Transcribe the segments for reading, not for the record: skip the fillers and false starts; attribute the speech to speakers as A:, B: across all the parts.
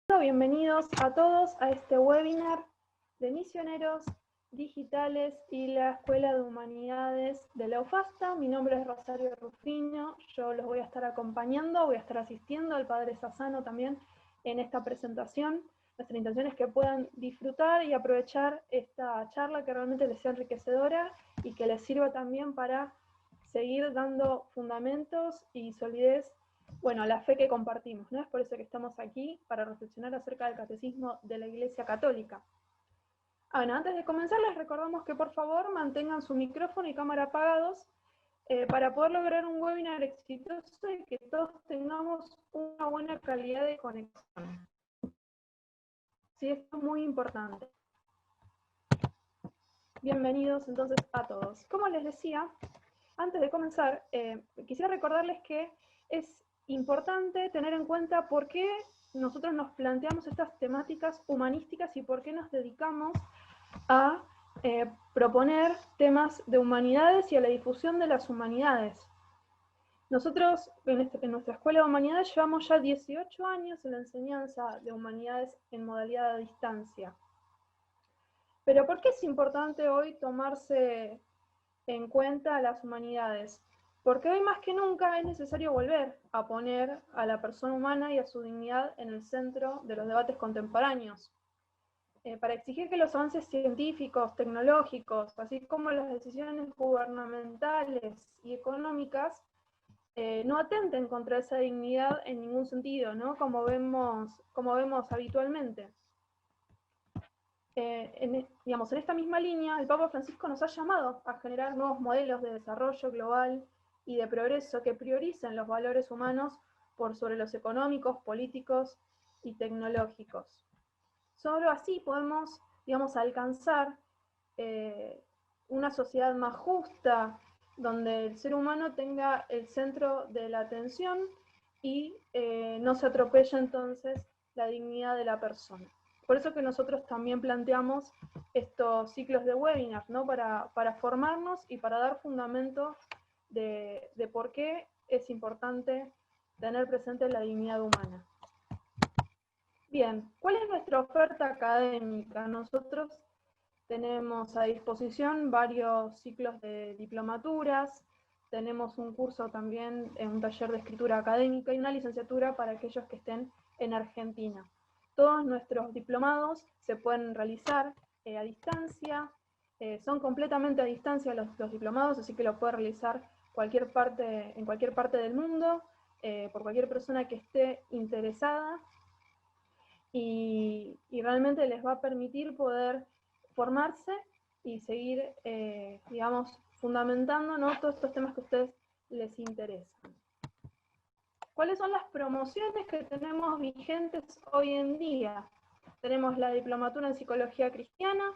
A: Bienvenidos a todos a este webinar de Misioneros Digitales y la Escuela de Humanidades de la UFASTA. Mi nombre es Rosario Rufino, yo los voy a estar acompañando, voy a estar asistiendo al Padre Sassano también en esta presentación. Nuestra intención es que puedan disfrutar y aprovechar esta charla que realmente les sea enriquecedora y que les sirva también para seguir dando fundamentos y solidez, bueno, la fe que compartimos, ¿no? Es por eso que estamos aquí, para reflexionar acerca del catecismo de la Iglesia Católica. Bueno, antes de comenzar les recordamos que por favor mantengan su micrófono y cámara apagados para poder lograr un webinar exitoso y que todos tengamos una buena calidad de conexión. Sí, esto es muy importante. Bienvenidos entonces a todos. Como les decía, antes de comenzar, quisiera recordarles que es importante tener en cuenta por qué nosotros nos planteamos estas temáticas humanísticas y por qué nos dedicamos a proponer temas de humanidades y a la difusión de las humanidades. Nosotros en nuestra Escuela de Humanidades llevamos ya 18 años en la enseñanza de humanidades en modalidad a distancia. Pero ¿por qué es importante hoy tomarse en cuenta las humanidades? Porque hoy más que nunca es necesario volver a poner a la persona humana y a su dignidad en el centro de los debates contemporáneos, para exigir que los avances científicos, tecnológicos, así como las decisiones gubernamentales y económicas, no atenten contra esa dignidad en ningún sentido, ¿no? Como vemos habitualmente. En esta misma línea, el Papa Francisco nos ha llamado a generar nuevos modelos de desarrollo global y de progreso que prioricen los valores humanos por sobre los económicos, políticos y tecnológicos. Solo así podemos, alcanzar una sociedad más justa, donde el ser humano tenga el centro de la atención y no se atropelle entonces la dignidad de la persona. Por eso que nosotros también planteamos estos ciclos de webinars, ¿no? Para formarnos y para dar fundamento de por qué es importante tener presente la dignidad humana. Bien, ¿cuál es nuestra oferta académica? Nosotros tenemos a disposición varios ciclos de diplomaturas, tenemos un curso también, un taller de escritura académica y una licenciatura para aquellos que estén en Argentina. Todos nuestros diplomados se pueden realizar a distancia, son completamente a distancia los diplomados, así que lo puede realizar en cualquier parte del mundo, por cualquier persona que esté interesada, y realmente les va a permitir poder formarse y seguir, fundamentando, ¿no? Todos estos temas que a ustedes les interesan. ¿Cuáles son las promociones que tenemos vigentes hoy en día? Tenemos la diplomatura en Psicología Cristiana,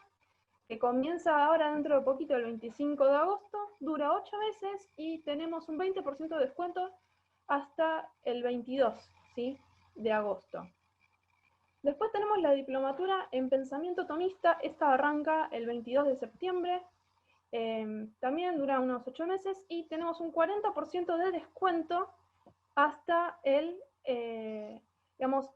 A: que comienza ahora dentro de poquito, el 25 de agosto, dura 8 meses y tenemos un 20% de descuento hasta el 22, ¿sí? de agosto. Después tenemos la diplomatura en Pensamiento Tomista, esta arranca el 22 de septiembre, también dura unos 8 meses y tenemos un 40% de descuento hasta el,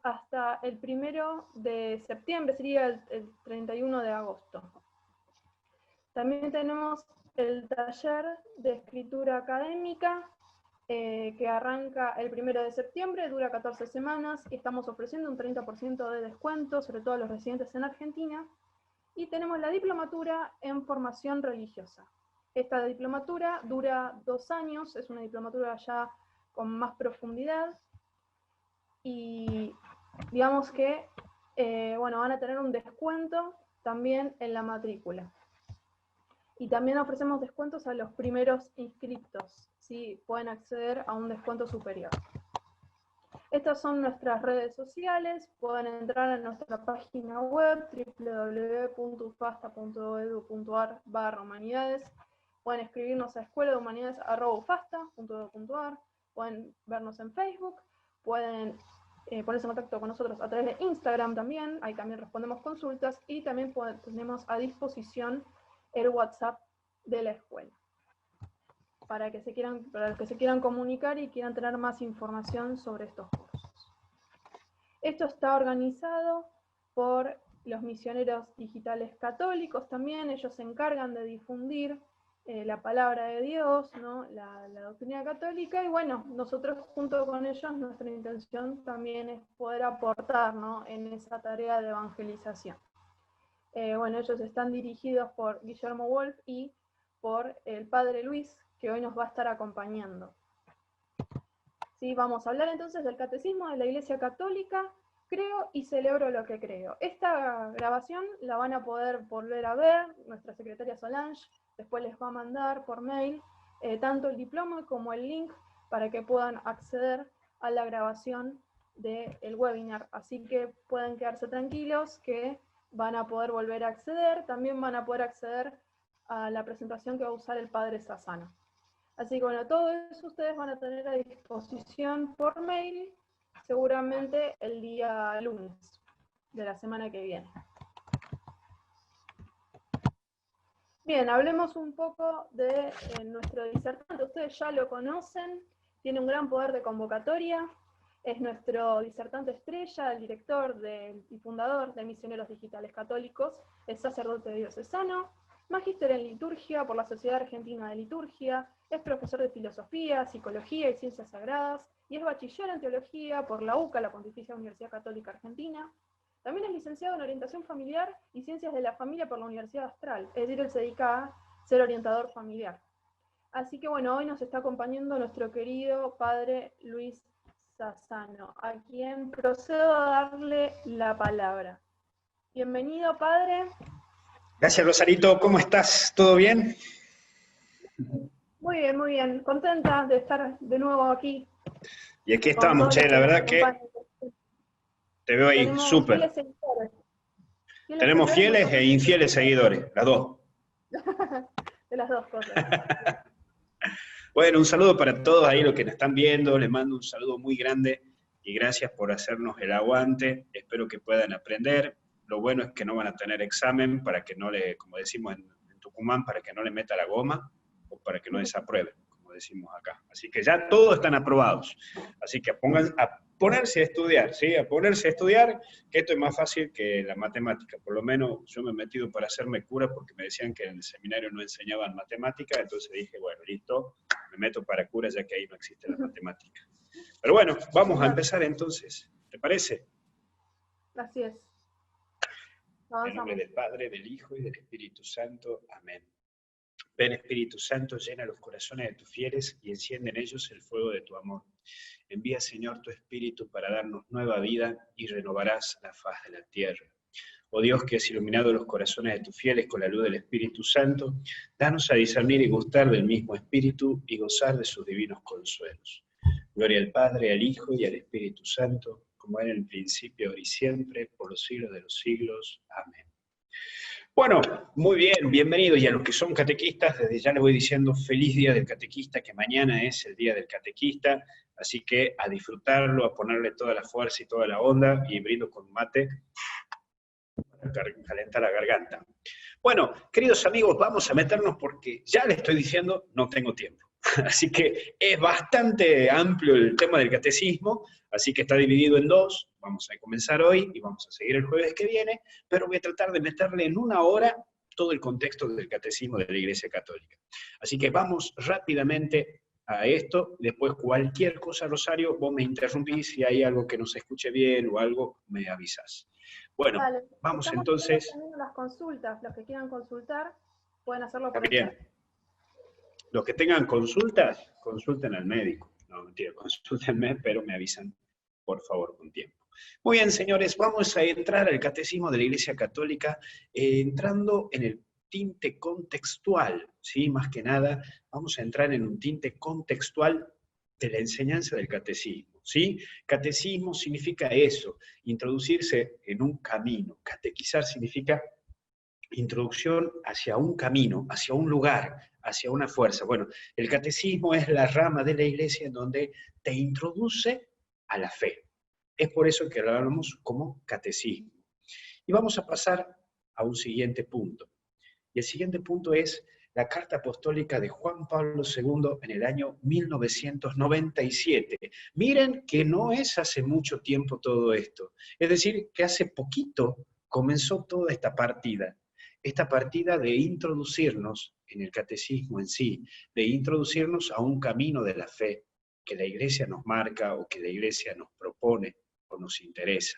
A: hasta el 1 de septiembre, sería el 31 de agosto. También tenemos el taller de escritura académica, que arranca el 1 de septiembre, dura 14 semanas, y estamos ofreciendo un 30% de descuento, sobre todo a los residentes en Argentina. Y tenemos la diplomatura en formación religiosa. Esta diplomatura dura 2 años, es una diplomatura ya con más profundidad, y digamos que van a tener un descuento también en la matrícula. Y también ofrecemos descuentos a los primeros inscriptos, ¿sí? Pueden acceder a un descuento superior. Estas son nuestras redes sociales, pueden entrar a nuestra página web www.ufasta.edu.ar/humanidades, pueden escribirnos a escueladehumanidades@ufasta.edu.ar, pueden vernos en Facebook, pueden ponerse en contacto con nosotros a través de Instagram también, ahí también respondemos consultas, y también tenemos a disposición el WhatsApp de la escuela, para los que se quieran comunicar y quieran tener más información sobre estos cursos. Esto está organizado por los misioneros digitales católicos también. Ellos se encargan de difundir la palabra de Dios, ¿no? la doctrina católica, y bueno, nosotros junto con ellos, nuestra intención también es poder aportar, ¿no? en esa tarea de evangelización. Bueno, ellos están dirigidos por Guillermo Wolf y por el Padre Luis, que hoy nos va a estar acompañando. ¿Sí? Vamos a hablar entonces del Catecismo de la Iglesia Católica. Creo y celebro lo que creo. Esta grabación la van a poder volver a ver, nuestra secretaria Solange después les va a mandar por mail tanto el diploma como el link para que puedan acceder a la grabación del webinar. Así que pueden quedarse tranquilos que van a poder volver a acceder. También van a poder acceder a la presentación que va a usar el Padre Sassano. Así que bueno, todo eso ustedes van a tener a disposición por mail, seguramente el día lunes de la semana que viene. Bien, hablemos un poco de nuestro disertante. Ustedes ya lo conocen, tiene un gran poder de convocatoria, es nuestro disertante estrella, el director y fundador de Misioneros Digitales Católicos, es sacerdote diocesano, magíster en liturgia por la Sociedad Argentina de Liturgia, es profesor de filosofía, psicología y ciencias sagradas, y es bachiller en teología por la UCA, la Pontificia Universidad Católica Argentina. También es licenciado en orientación familiar y ciencias de la familia por la Universidad Astral, es decir, él se dedica a ser orientador familiar. Así que bueno, hoy nos está acompañando nuestro querido padre Luis Sassano, a quien procedo a darle la palabra. Bienvenido, padre.
B: Gracias, Rosarito. ¿Cómo estás? ¿Todo bien?
A: Muy bien, muy bien. Contenta de estar de nuevo aquí.
B: Y aquí estamos, che, la verdad que te veo ahí súper. Tenemos fieles e infieles seguidores, las dos.
A: De las dos cosas.
B: Bueno, un saludo para todos ahí los que nos están viendo. Les mando un saludo muy grande y gracias por hacernos el aguante. Espero que puedan aprender. Lo bueno es que no van a tener examen para que no le, como decimos en Tucumán, para que no le meta la goma o para que no desaprueben, como decimos acá. Así que ya todos están aprobados. Así que a ponerse a estudiar, ¿sí? A ponerse a estudiar, que esto es más fácil que la matemática. Por lo menos yo me he metido para hacerme cura porque me decían que en el seminario no enseñaban matemática, entonces dije, bueno, listo, me meto para cura ya que ahí no existe la matemática. Pero bueno, vamos a empezar entonces, ¿te parece?
A: Así es.
B: En nombre del Padre, del Hijo y del Espíritu Santo. Amén. Ven, Espíritu Santo, llena los corazones de tus fieles y enciende en ellos el fuego de tu amor. Envía, Señor, tu Espíritu para darnos nueva vida y renovarás la faz de la tierra. Oh Dios, que has iluminado los corazones de tus fieles con la luz del Espíritu Santo, danos a discernir y gustar del mismo Espíritu y gozar de sus divinos consuelos. Gloria al Padre, al Hijo y al Espíritu Santo, como era en el principio, ahora y siempre, por los siglos de los siglos. Amén. Bueno, muy bien, bienvenidos. Y a los que son catequistas, desde ya les voy diciendo feliz día del catequista, que mañana es el día del catequista, así que a disfrutarlo, a ponerle toda la fuerza y toda la onda, y brindo con mate para calentar la garganta. Bueno, queridos amigos, vamos a meternos porque ya les estoy diciendo, no tengo tiempo. Así que es bastante amplio el tema del catecismo, así que está dividido en dos. Vamos a comenzar hoy y vamos a seguir el jueves que viene, pero voy a tratar de meterle en una hora todo el contexto del catecismo de la Iglesia Católica. Así que vamos rápidamente a esto, después cualquier cosa, Rosario, vos me interrumpís, si hay algo que no se escuche bien o algo, me avisás. Bueno, vale, vamos entonces.
A: Las consultas, los que quieran consultar, pueden hacerlo por el chat.
B: Los que tengan consultas, consulten al médico. No, mentira, consúltenme, pero me avisan, por favor, con tiempo. Muy bien, señores, vamos a entrar al Catecismo de la Iglesia Católica, entrando en el tinte contextual, ¿sí? Más que nada, vamos a entrar en un tinte contextual de la enseñanza del catecismo, ¿sí? Catecismo significa eso, introducirse en un camino. Catequizar significa introducción hacia un camino, hacia un lugar, hacia una fuerza. Bueno, el catecismo es la rama de la Iglesia en donde te introduce a la fe. Es por eso que lo hablamos como catecismo. Y vamos a pasar a un siguiente punto. Y el siguiente punto es la carta apostólica de Juan Pablo II en el año 1997. Miren que no es hace mucho tiempo todo esto. Es decir, que hace poquito comenzó toda esta partida de introducirnos en el catecismo en sí, de introducirnos a un camino de la fe que la Iglesia nos marca o que la Iglesia nos propone o nos interesa.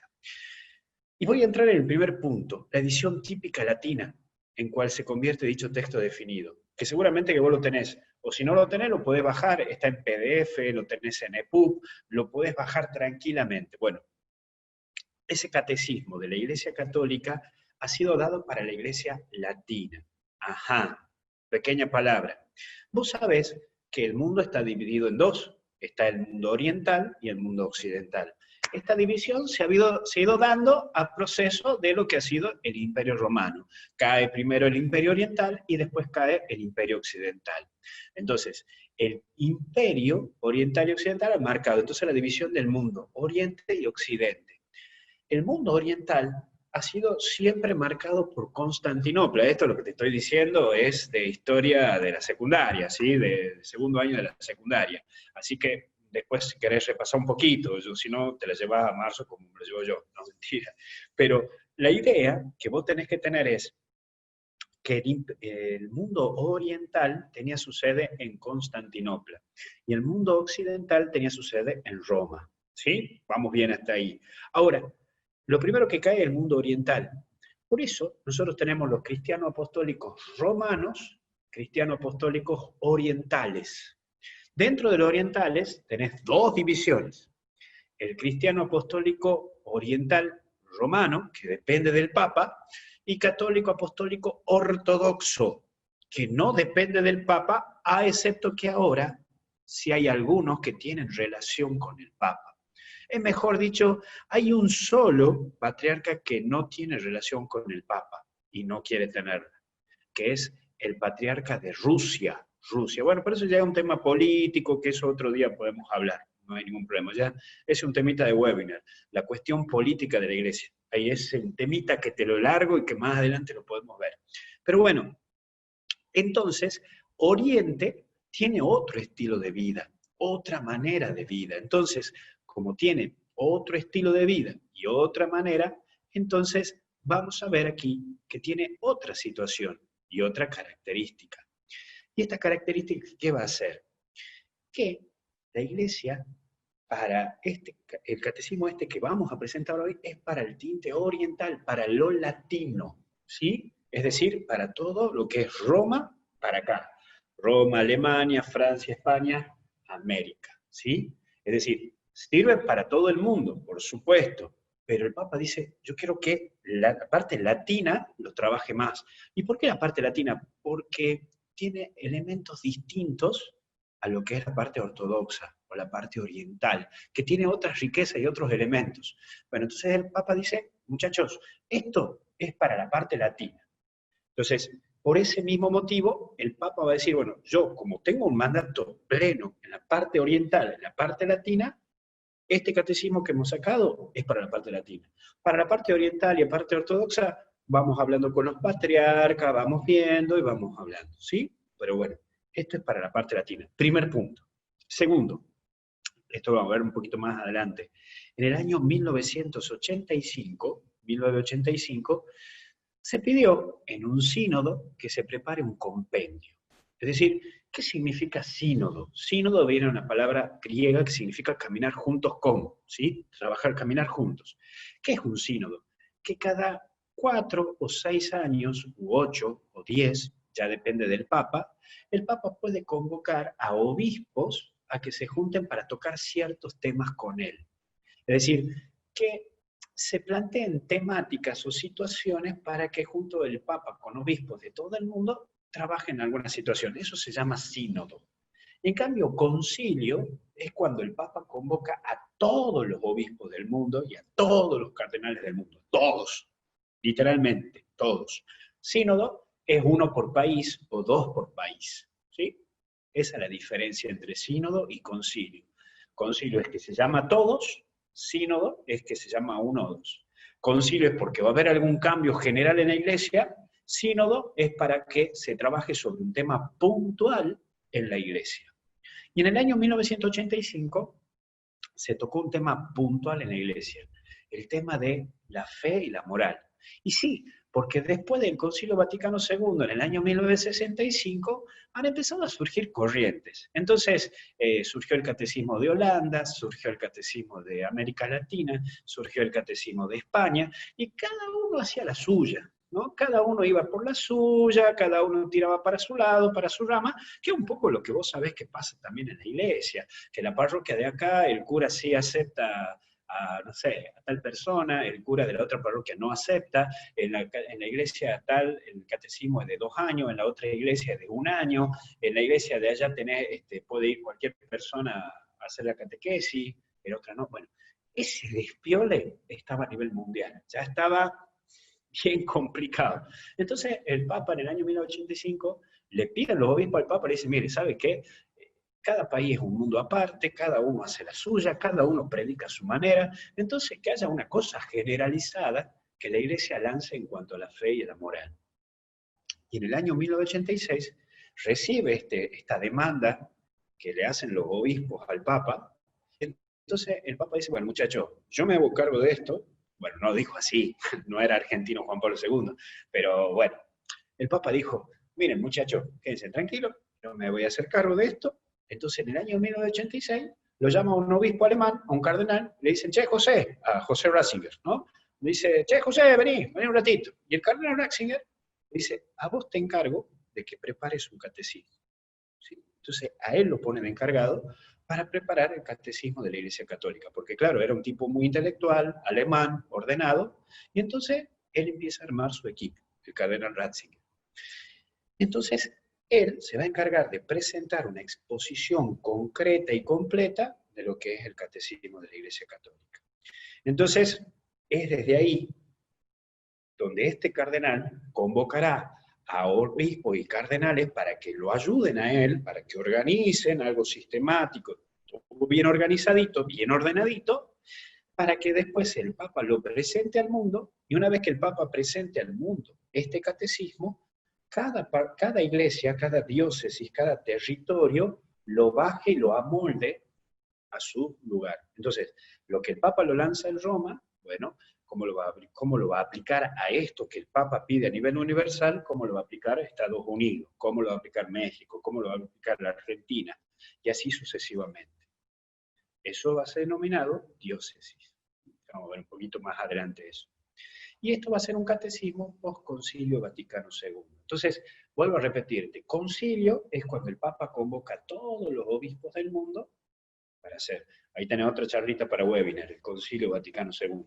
B: Y voy a entrar en el primer punto, la edición típica latina, en cual se convierte dicho texto definido, que seguramente que vos lo tenés, o si no lo tenés, lo podés bajar, está en PDF, lo tenés en EPUB, lo podés bajar tranquilamente. Bueno, ese catecismo de la Iglesia Católica ha sido dado para la Iglesia Latina. Ajá, pequeña palabra. Vos sabés que el mundo está dividido en dos, está el mundo oriental y el mundo occidental. Esta división se ha ido dando a proceso de lo que ha sido el Imperio Romano. Cae primero el Imperio Oriental y después cae el Imperio Occidental. Entonces, el Imperio Oriental y Occidental ha marcado entonces la división del mundo, Oriente y Occidente. El mundo oriental ha sido siempre marcado por Constantinopla. Esto lo que te estoy diciendo es de historia de la secundaria, ¿sí? De segundo año de la secundaria. Así que después, si querés repasar un poquito, si no, te la llevas a marzo como me lo llevo yo, no, mentira. Pero la idea que vos tenés que tener es que el mundo oriental tenía su sede en Constantinopla y el mundo occidental tenía su sede en Roma. ¿Sí? Vamos bien hasta ahí. Ahora, lo primero que cae es el mundo oriental. Por eso nosotros tenemos los cristianos apostólicos romanos, cristianos apostólicos orientales. Dentro de los orientales tenés dos divisiones. El cristiano apostólico oriental romano, que depende del Papa, y católico apostólico ortodoxo, que no depende del Papa, a excepto que ahora sí hay algunos que tienen relación con el Papa. Es mejor dicho, hay un solo patriarca que no tiene relación con el Papa y no quiere tenerla, que es el patriarca de Rusia. Bueno, por eso ya es un tema político, que eso otro día podemos hablar, no hay ningún problema. Ya es un temita de webinar, la cuestión política de la Iglesia. Ahí es un temita que te lo largo y que más adelante lo podemos ver. Pero bueno, entonces, Oriente tiene otro estilo de vida, otra manera de vida. Entonces, como tiene otro estilo de vida y otra manera, entonces vamos a ver aquí que tiene otra situación y otra característica. ¿Y esta característica qué va a hacer? Que la Iglesia, para el catecismo que vamos a presentar hoy, es para el tinte oriental, para lo latino, ¿sí? Es decir, para todo lo que es Roma, para acá. Roma, Alemania, Francia, España, América, ¿sí? Es decir, sirve para todo el mundo, por supuesto, pero el Papa dice, yo quiero que la parte latina lo trabaje más. ¿Y por qué la parte latina? Porque tiene elementos distintos a lo que es la parte ortodoxa o la parte oriental, que tiene otras riquezas y otros elementos. Bueno, entonces el Papa dice, muchachos, esto es para la parte latina. Entonces, por ese mismo motivo, el Papa va a decir, bueno, yo como tengo un mandato pleno en la parte oriental, en la parte latina, este catecismo que hemos sacado es para la parte latina. Para la parte oriental y la parte ortodoxa, vamos hablando con los patriarcas, vamos viendo y vamos hablando, ¿sí? Pero bueno, esto es para la parte latina. Primer punto. Segundo, esto lo vamos a ver un poquito más adelante. En el año 1985, se pidió en un sínodo que se prepare un compendio. Es decir, ¿qué significa sínodo? Sínodo viene de una palabra griega que significa caminar juntos con, ¿sí? Trabajar, caminar juntos. ¿Qué es un sínodo? Que cada 4 o 6 años, u 8 o 10, ya depende del Papa, el Papa puede convocar a obispos a que se junten para tocar ciertos temas con él. Es decir, que se planteen temáticas o situaciones para que junto el Papa con obispos de todo el mundo trabajen en alguna situación. Eso se llama sínodo. En cambio, concilio es cuando el Papa convoca a todos los obispos del mundo y a todos los cardenales del mundo. Todos. Literalmente, todos. Sínodo es 1 por país o 2 por país. ¿Sí? Esa es la diferencia entre sínodo y concilio. Concilio es que se llama a todos, sínodo es que se llama a 1 o 2. Concilio es porque va a haber algún cambio general en la iglesia Sínodo es para que se trabaje sobre un tema puntual en la iglesia. Y en el año 1985 se tocó un tema puntual en la iglesia, el tema de la fe y la moral. Y sí, porque después del Concilio Vaticano II, en el año 1965, han empezado a surgir corrientes. Entonces, surgió el Catecismo de Holanda, surgió el Catecismo de América Latina, surgió el Catecismo de España, y cada uno hacía la suya, ¿no? Cada uno iba por la suya, cada uno tiraba para su lado, para su rama, que es un poco lo que vos sabés que pasa también en la iglesia, que la parroquia de acá, el cura sí acepta a, no sé, a tal persona, el cura de la otra parroquia no acepta, en la iglesia tal el catecismo es de 2 años, en la otra iglesia es de 1 año, en la iglesia de allá puede ir cualquier persona a hacer la catequesis, en otra no. Bueno, ese despiole estaba a nivel mundial, ya estaba bien complicado. Entonces el Papa en el año 1985 le pide a los obispos al Papa, le dice, mire, ¿sabe qué? Cada país es un mundo aparte, cada uno hace la suya, cada uno predica a su manera, entonces que haya una cosa generalizada que la Iglesia lance en cuanto a la fe y a la moral. Y en el año 1986 recibe esta demanda que le hacen los obispos al Papa. Entonces el Papa dice, bueno muchachos, yo me hago cargo de esto. Bueno, no dijo así, no era argentino Juan Pablo II, pero bueno, el Papa dijo, miren muchachos, quédense tranquilos, yo me voy a hacer cargo de esto. Entonces en el año 1986 lo llama un obispo alemán, a un cardenal, le dicen, che José, a José Ratzinger, ¿no? Le dice, che José, vení un ratito. Y el cardenal Ratzinger dice, a vos te encargo de que prepares un catecismo. ¿Sí? Entonces a él lo ponen encargado para preparar el catecismo de la Iglesia Católica, porque claro, era un tipo muy intelectual, alemán, ordenado, y entonces él empieza a armar su equipo, el cardenal Ratzinger. Entonces, él se va a encargar de presentar una exposición concreta y completa de lo que es el catecismo de la Iglesia Católica. Entonces, es desde ahí donde este cardenal convocará a obispos y cardenales para que lo ayuden a él, para que organicen algo sistemático, bien organizadito, bien ordenadito, para que después el Papa lo presente al mundo, y una vez que el Papa presente al mundo este catecismo, cada iglesia, cada diócesis, cada territorio lo baje y lo amolde a su lugar. Entonces, lo que el Papa lo lanza en Roma, bueno, ¿cómo lo va a aplicar a esto que el Papa pide a nivel universal? ¿Cómo lo va a aplicar a Estados Unidos? ¿Cómo lo va a aplicar México? ¿Cómo lo va a aplicar la Argentina? Y así sucesivamente. Eso va a ser denominado diócesis. Vamos a ver un poquito más adelante eso. Y esto va a ser un catecismo post-concilio Vaticano II. Entonces, vuelvo a repetirte, concilio es cuando el Papa convoca a todos los obispos del mundo para hacer. Ahí tenés otra charlita para webinar, el Concilio Vaticano II.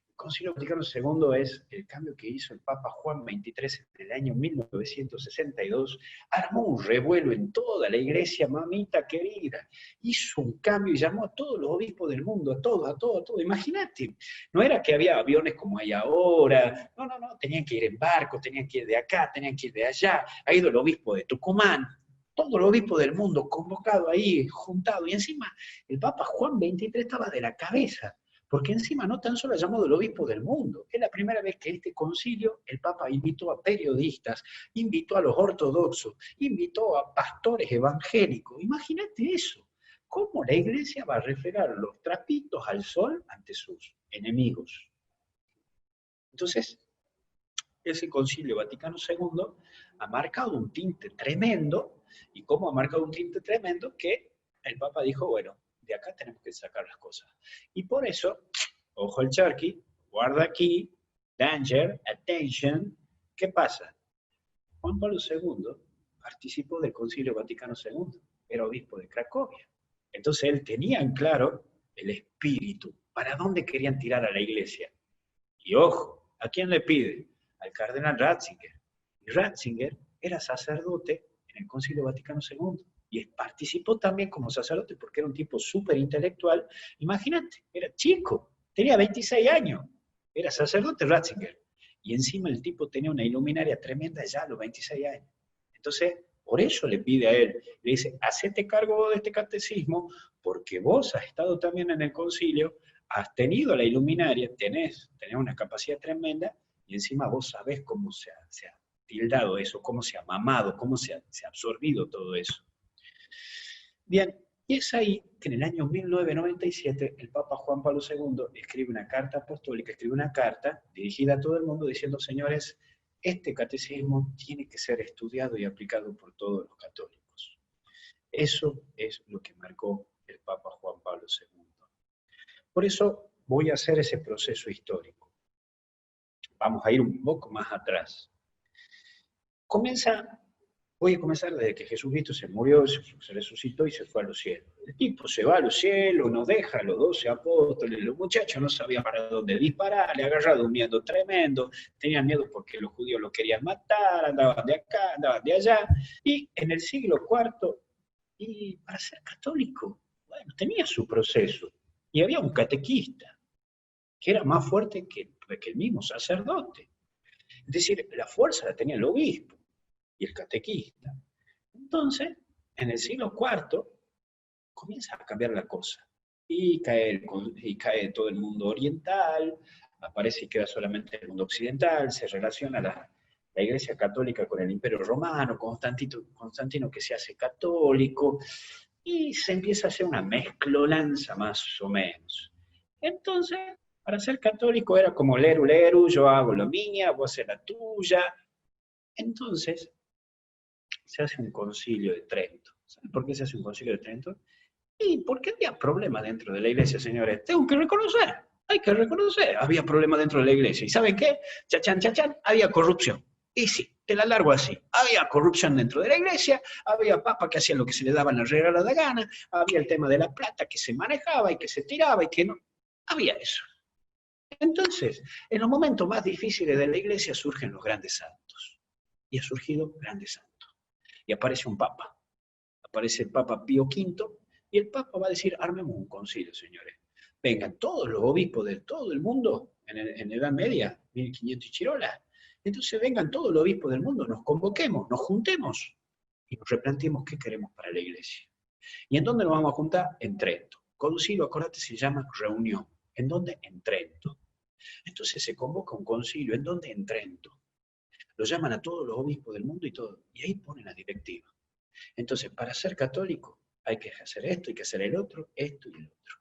B: El Concilio Vaticano II es el cambio que hizo el Papa Juan XXIII en el año 1962. Armó un revuelo en toda la iglesia, mamita querida. Hizo un cambio y llamó a todos los obispos del mundo, a todos. Imagínate, no era que había aviones como hay ahora. No, tenían que ir en barco, tenían que ir de acá, tenían que ir de allá. Ha ido el obispo de Tucumán, todo el obispo del mundo convocado ahí, juntado, y encima el Papa Juan XXIII estaba de la cabeza, porque encima no tan solo ha llamado el obispo del mundo, es la primera vez que este concilio el Papa invitó a periodistas, invitó a los ortodoxos, invitó a pastores evangélicos, imagínate eso, cómo la iglesia va a reflejar los trapitos al sol ante sus enemigos. Entonces, ese concilio Vaticano II ha marcado un tinte tremendo, y cómo ha marcado un tinte tremendo que el Papa dijo, bueno, de acá tenemos que sacar las cosas. Y por eso, ojo el charqui, guarda aquí, danger, attention, ¿qué pasa? Juan Pablo II participó del Concilio Vaticano II, era obispo de Cracovia. Entonces él tenía en claro el espíritu, para dónde querían tirar a la iglesia. Y ojo, ¿a quién le pide? Al cardenal Ratzinger. Y Ratzinger era sacerdote en el Concilio Vaticano II. Y participó también como sacerdote porque era un tipo súper intelectual. Imagínate, era chico, tenía 26 años, era sacerdote Ratzinger. Y encima el tipo tenía una iluminaria tremenda ya a los 26 años. Entonces, por eso le pide a él, le dice, hacete cargo de este catecismo, porque vos has estado también en el concilio, has tenido la iluminaria, tenés una capacidad tremenda, y encima vos sabés cómo se tildado eso, cómo se ha mamado, cómo se ha absorbido todo eso. Bien, y es ahí que en el año 1997 el Papa Juan Pablo II escribe una carta apostólica, escribe una carta dirigida a todo el mundo diciendo, señores, este catecismo tiene que ser estudiado y aplicado por todos los católicos. Eso es lo que marcó el Papa Juan Pablo II. Por eso voy a hacer ese proceso histórico. Vamos a ir un poco más atrás. Voy a comenzar desde que Jesucristo se murió, se resucitó y se fue a los cielos. El tipo se va a los cielos, nos deja a los 12 apóstoles, los muchachos no sabían para dónde disparar, le agarraron un miedo tremendo, tenían miedo porque los judíos lo querían matar, andaban de acá, andaban de allá, y en el siglo IV, y para ser católico, bueno, tenía su proceso, y había un catequista, que era más fuerte que el mismo sacerdote. Es decir, la fuerza la tenía el obispo y el catequista. Entonces, en el siglo IV, comienza a cambiar la cosa. Y cae todo el mundo oriental, aparece y queda solamente el mundo occidental, se relaciona la Iglesia Católica con el Imperio Romano, Constantino que se hace católico, y se empieza a hacer una mezclolanza más o menos. Entonces, para ser católico era como leru, yo hago la mía, vos haces la tuya. Entonces, se hace un concilio de Trento. ¿Saben por qué se hace un concilio de Trento? Y porque había problemas dentro de la iglesia, señores. Tengo que reconocer, hay que reconocer. Había problemas dentro de la iglesia. ¿Y saben qué? Chachán, había corrupción. Y sí, te la largo así. Había corrupción dentro de la iglesia, había papas que hacían lo que se le daba en la regla de gana, había el tema de la plata que se manejaba y que se tiraba y que no. Había eso. Entonces, en los momentos más difíciles de la iglesia surgen los grandes santos. Y ha surgido grandes santos. Y aparece un papa. Aparece el Papa Pío V, y el Papa va a decir, armemos un concilio, señores. Vengan todos los obispos de todo el mundo, en Edad Media, 1500 y chirola. Entonces vengan todos los obispos del mundo, nos convoquemos, nos juntemos, y nos replanteemos qué queremos para la iglesia. ¿Y en dónde nos vamos a juntar? En Trento. Concilio, acordate, se llama reunión. ¿En dónde? En Trento. Entonces se convoca un concilio, ¿en dónde? En Trento. Lo llaman a todos los obispos del mundo y todo, y ahí ponen la directiva. Entonces, para ser católico hay que hacer esto, hay que hacer el otro, esto y el otro.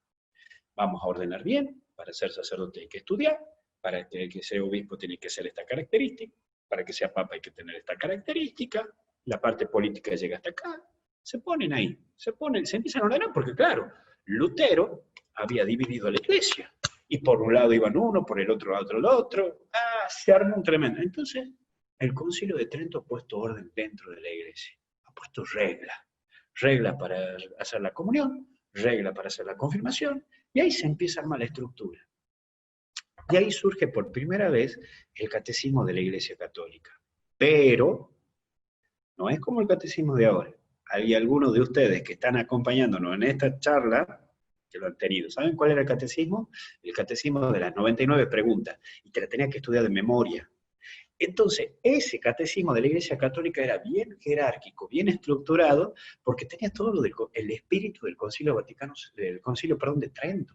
B: Vamos a ordenar bien, para ser sacerdote hay que estudiar, para que ser obispo tiene que ser esta característica, para que sea papa hay que tener esta característica, la parte política llega hasta acá, se ponen ahí, se empiezan a ordenar, porque claro, Lutero había dividido la iglesia, y por un lado iban uno, por el otro lado el otro, se armó un tremendo. Entonces, el Concilio de Trento ha puesto orden dentro de la iglesia, ha puesto regla para hacer la comunión, regla para hacer la confirmación, y ahí se empieza a armar la estructura. Y ahí surge por primera vez el catecismo de la Iglesia Católica. Pero no es como el catecismo de ahora. Hay algunos de ustedes que están acompañándonos en esta charla que lo han tenido. ¿Saben cuál era el catecismo? El catecismo de las 99 preguntas. Y te la tenías que estudiar de memoria. Entonces, ese catecismo de la Iglesia Católica era bien jerárquico, bien estructurado, porque tenía todo el espíritu del Concilio de Trento,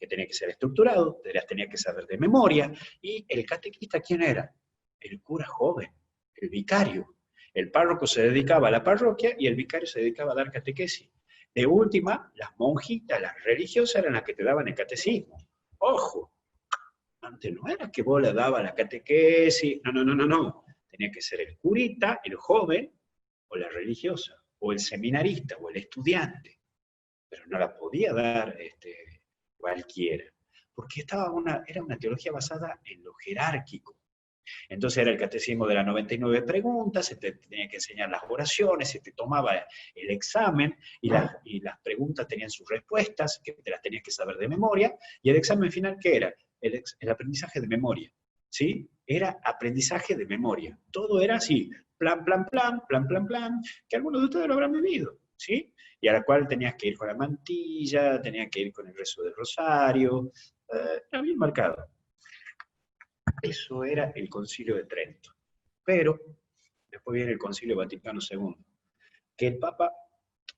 B: que tenía que ser estructurado, te las tenía que saber de memoria, y el catequista, ¿quién era? El cura joven, el vicario. El párroco se dedicaba a la parroquia y el vicario se dedicaba a dar catequesis. De última, las monjitas, las religiosas eran las que te daban el catecismo. ¡Ojo! Antes no era que vos le dabas la catequesis, no. Tenía que ser el curita, el joven, o la religiosa, o el seminarista, o el estudiante. Pero no la podía dar cualquiera, porque era una teología basada en lo jerárquico. Entonces era el catecismo de las 99 preguntas, se te tenía que enseñar las oraciones, se te tomaba el examen, y las preguntas tenían sus respuestas, que te las tenías que saber de memoria, y el examen final, ¿qué era? El aprendizaje de memoria, ¿sí? Era aprendizaje de memoria. Todo era así, plan, que algunos de ustedes lo habrán vivido, ¿sí? Y a la cual tenías que ir con la mantilla, tenías que ir con el rezo del rosario, era bien marcado. Eso era el Concilio de Trento. Pero después viene el Concilio Vaticano II, que el Papa,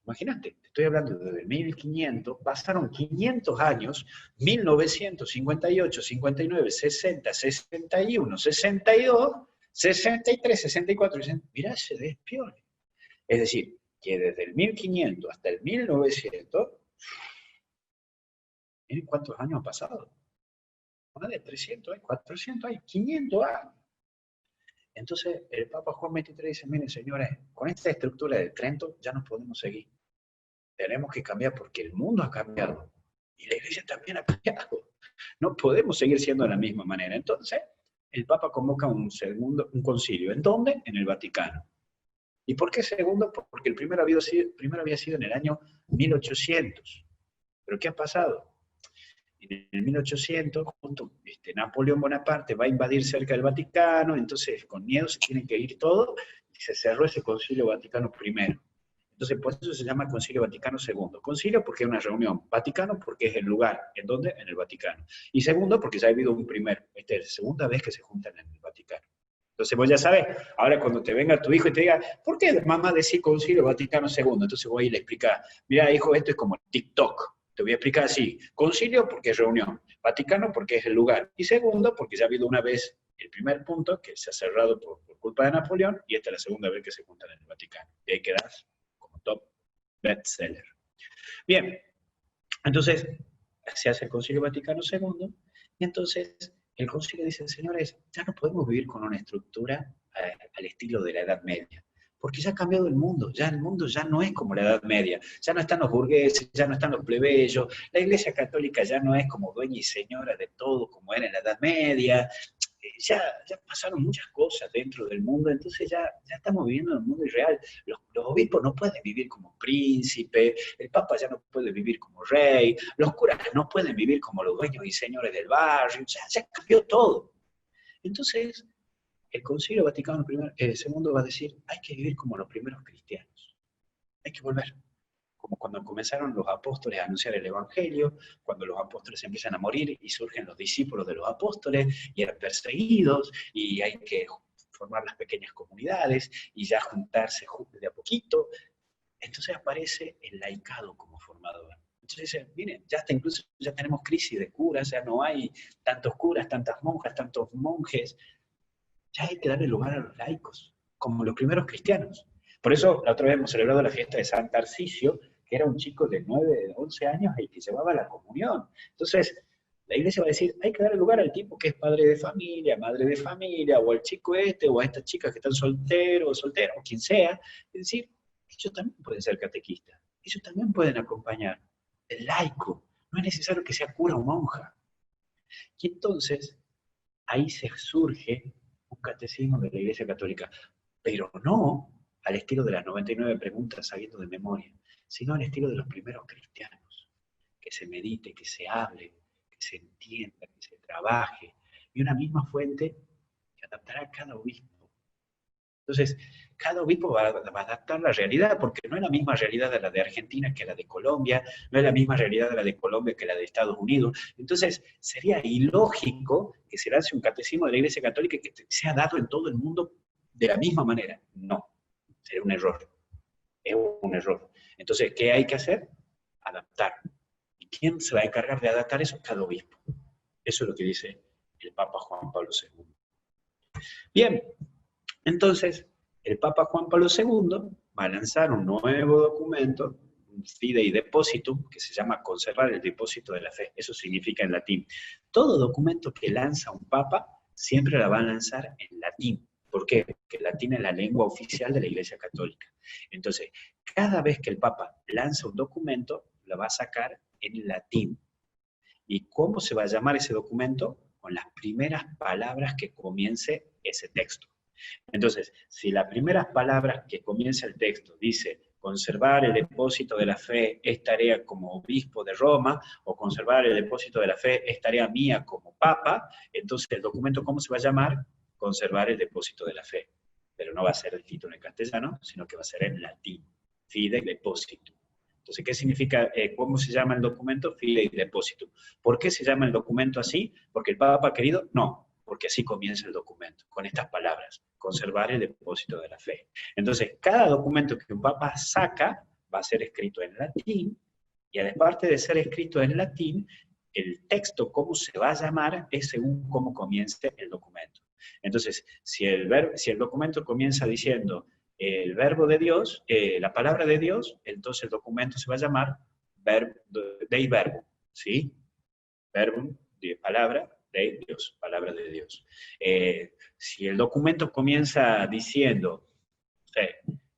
B: imagínate, estoy hablando desde el 1500, pasaron 500 años, 1958, 59, 60, 61, 62, 63, 64, dicen, mirá, se despiole. Es decir, que desde el 1500 hasta el 1900, miren cuántos años han pasado. Más de 300, 400, 500 años. Entonces, el Papa Juan XXIII dice, miren, señores, con esta estructura de Trento ya no podemos seguir. Tenemos que cambiar porque el mundo ha cambiado. Y la Iglesia también ha cambiado. No podemos seguir siendo de la misma manera. Entonces, el Papa convoca un concilio. ¿En dónde? En el Vaticano. ¿Y por qué segundo? Porque el primero había sido en el año 1800. ¿Pero qué ha pasado? En el 1800, justo Napoleón Bonaparte va a invadir cerca del Vaticano, entonces con miedo se tienen que ir todos, y se cerró ese Concilio Vaticano I. Entonces, por eso se llama Concilio Vaticano II. Concilio porque es una reunión. Vaticano porque es el lugar. ¿En dónde? En el Vaticano. Y segundo porque ya ha habido un primero. Esta es la segunda vez que se juntan en el Vaticano. Entonces vos ya sabes, ahora cuando te venga tu hijo y te diga, ¿por qué mamá decía Concilio Vaticano II? Entonces vos ahí le explicás, mira hijo, esto es como TikTok. Te voy a explicar así. Concilio porque es reunión. Vaticano porque es el lugar. Y segundo porque ya ha habido una vez el primer punto que se ha cerrado por culpa de Napoleón y esta es la segunda vez que se juntan en el Vaticano. Y ahí quedás como top bestseller. Bien, entonces se hace el Concilio Vaticano II y entonces el concilio dice, señores, ya no podemos vivir con una estructura al estilo de la Edad Media. Porque ya ha cambiado el mundo ya no es como la Edad Media, ya no están los burgueses, ya no están los plebeyos, la Iglesia Católica ya no es como dueña y señora de todo como era en la Edad Media, ya pasaron muchas cosas dentro del mundo, entonces ya estamos viviendo en un mundo irreal. Los obispos no pueden vivir como príncipe, el Papa ya no puede vivir como rey, los curas no pueden vivir como los dueños y señores del barrio, ya cambió todo. Entonces, el Concilio Vaticano II va a decir, hay que vivir como los primeros cristianos, hay que volver. Como cuando comenzaron los apóstoles a anunciar el Evangelio, cuando los apóstoles empiezan a morir y surgen los discípulos de los apóstoles y eran perseguidos y hay que formar las pequeñas comunidades y ya juntarse de a poquito. Entonces aparece el laicado como formador. Entonces dicen, miren, incluso ya tenemos crisis de curas, ya no hay tantos curas, tantas monjas, tantos monjes, ya hay que darle lugar a los laicos, como los primeros cristianos. Por eso la otra vez hemos celebrado la fiesta de San Tarcisio, que era un chico de 9, 11 años y que llevaba la comunión. Entonces, la iglesia va a decir, hay que darle lugar al tipo que es padre de familia, madre de familia, o al chico o a estas chicas que están solteros o solteras, o quien sea, es decir, ellos también pueden ser catequistas, ellos también pueden acompañar. El laico, no es necesario que sea cura o monja. Y entonces, ahí se surge un catecismo de la Iglesia Católica, pero no al estilo de las 99 preguntas sabiendo de memoria, sino al estilo de los primeros cristianos, que se medite, que se hable, que se entienda, que se trabaje, y una misma fuente que adaptará a cada obispo. Entonces, cada obispo va a adaptar la realidad, porque no es la misma realidad de la de Argentina que la de Colombia, no es la misma realidad de la de Colombia que la de Estados Unidos. Entonces, sería ilógico que se lance un catecismo de la Iglesia Católica que sea dado en todo el mundo de la misma manera. No, sería un error. Es un error. Entonces, ¿qué hay que hacer? Adaptar. ¿Y quién se va a encargar de adaptar eso? Cada obispo. Eso es lo que dice el Papa Juan Pablo II. Bien, entonces, el Papa Juan Pablo II va a lanzar un nuevo documento, un Fidei Depositum, que se llama conservar el depósito de la fe. Eso significa en latín. Todo documento que lanza un papa siempre la va a lanzar en latín. ¿Por qué? Porque el latín es la lengua oficial de la Iglesia Católica. Entonces, cada vez que el papa lanza un documento, lo va a sacar en latín. ¿Y cómo se va a llamar ese documento? Con las primeras palabras que comience ese texto. Entonces, si las primeras palabras que comienza el texto dice conservar el depósito de la fe es tarea como obispo de Roma, o conservar el depósito de la fe es tarea mía como papa, entonces el documento, ¿cómo se va a llamar? Conservar el depósito de la fe. Pero no va a ser el título en castellano, sino que va a ser en latín. Fidei Depositum. Entonces, ¿qué significa, cómo se llama el documento? Fidei Depositum. ¿Por qué se llama el documento así? ¿Porque el Papa ha querido? No, porque así comienza el documento, con estas palabras, conservar el depósito de la fe. Entonces, cada documento que un Papa saca va a ser escrito en latín, y aparte de ser escrito en latín, el texto, cómo se va a llamar, es según cómo comience el documento. Entonces, si el documento comienza diciendo el verbo de Dios, la palabra de Dios, entonces el documento se va a llamar Dei Verbo, ¿sí? Verbum, de palabra, de Dios, palabra de Dios. Si el documento comienza diciendo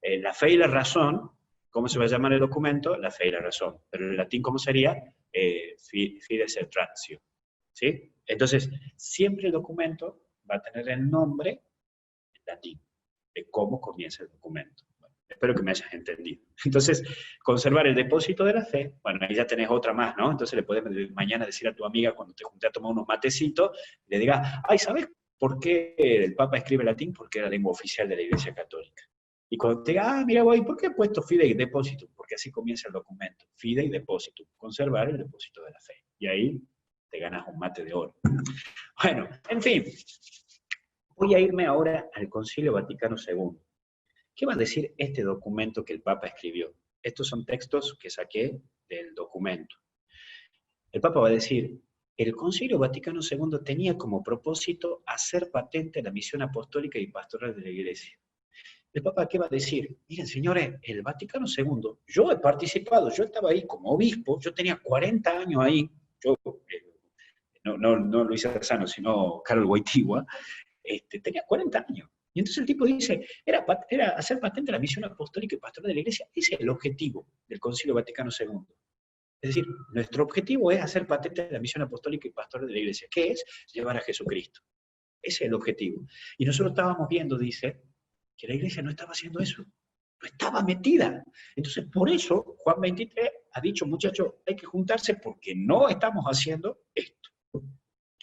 B: la fe y la razón, ¿cómo se va a llamar el documento? La fe y la razón. Pero en latín, ¿cómo sería? Fides et ratio, ¿sí? Entonces, siempre el documento va a tener el nombre en latín, de cómo comienza el documento. Bueno, espero que me hayas entendido. Entonces, conservar el depósito de la fe, bueno, ahí ya tenés otra más, ¿no? Entonces le puedes mañana decir a tu amiga cuando te junte a tomar unos matecitos, le digas, ay, ¿sabes por qué el Papa escribe latín? Porque era lengua oficial de la Iglesia Católica. Y cuando te diga, mira, voy, ¿por qué he puesto fide y depósito? Porque así comienza el documento, fide y depósito, conservar el depósito de la fe. Y ahí te ganas un mate de oro. Bueno, en fin, voy a irme ahora al Concilio Vaticano II. ¿Qué va a decir este documento que el Papa escribió? Estos son textos que saqué del documento. El Papa va a decir, el Concilio Vaticano II tenía como propósito hacer patente la misión apostólica y pastoral de la Iglesia. El Papa, ¿qué va a decir? Miren, señores, el Vaticano II, yo he participado, yo estaba ahí como obispo, yo tenía 40 años ahí, yo, no Luis Arzano, sino Karol Wojtyła, tenía 40 años. Y entonces el tipo dice, era hacer patente la misión apostólica y pastoral de la Iglesia. Ese es el objetivo del Concilio Vaticano II. Es decir, nuestro objetivo es hacer patente la misión apostólica y pastoral de la Iglesia. ¿Qué es? Llevar a Jesucristo. Ese es el objetivo. Y nosotros estábamos viendo, dice, que la Iglesia no estaba haciendo eso. No estaba metida. Entonces, por eso, Juan 23 ha dicho, muchachos, hay que juntarse porque no estamos haciendo esto.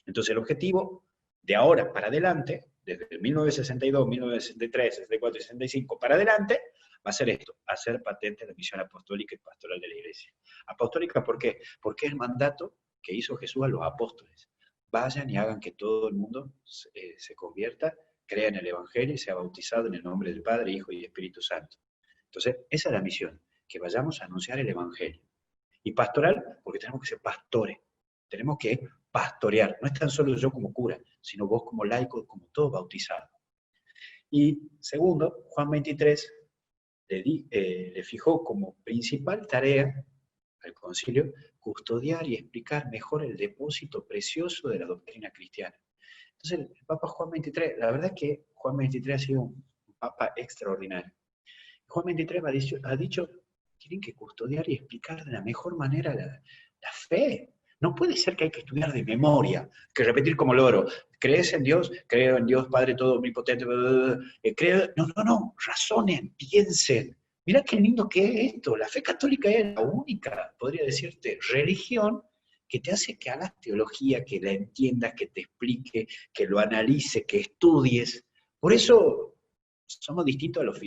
B: Entonces, el objetivo de ahora para adelante, desde 1962, 1963, 64 y 65 para adelante, va a ser esto, hacer patente la misión apostólica y pastoral de la Iglesia. Apostólica, ¿por qué? Porque es el mandato que hizo Jesús a los apóstoles. Vayan y hagan que todo el mundo se convierta, crea en el Evangelio y sea bautizado en el nombre del Padre, Hijo y Espíritu Santo. Entonces, esa es la misión, que vayamos a anunciar el Evangelio. Y pastoral, porque tenemos que ser pastores. Tenemos que pastorear. No es tan solo yo como cura, sino vos como laico, como todo bautizado. Y segundo, Juan 23 le fijó como principal tarea al concilio custodiar y explicar mejor el depósito precioso de la doctrina cristiana. Entonces, el Papa Juan 23, la verdad es que Juan 23 ha sido un Papa extraordinario. Juan 23 ha dicho, tienen que custodiar y explicar de la mejor manera la fe. No puede ser que hay que estudiar de memoria, que repetir como loro. ¿Crees en Dios? Creo en Dios, Padre todo omnipotente. No, razonen, piensen. Mirá qué lindo que es esto. La fe católica es la única, podría decirte, religión que te hace que hagas teología, que la entiendas, que te explique, que lo analice, que estudies. Por eso somos distintos a los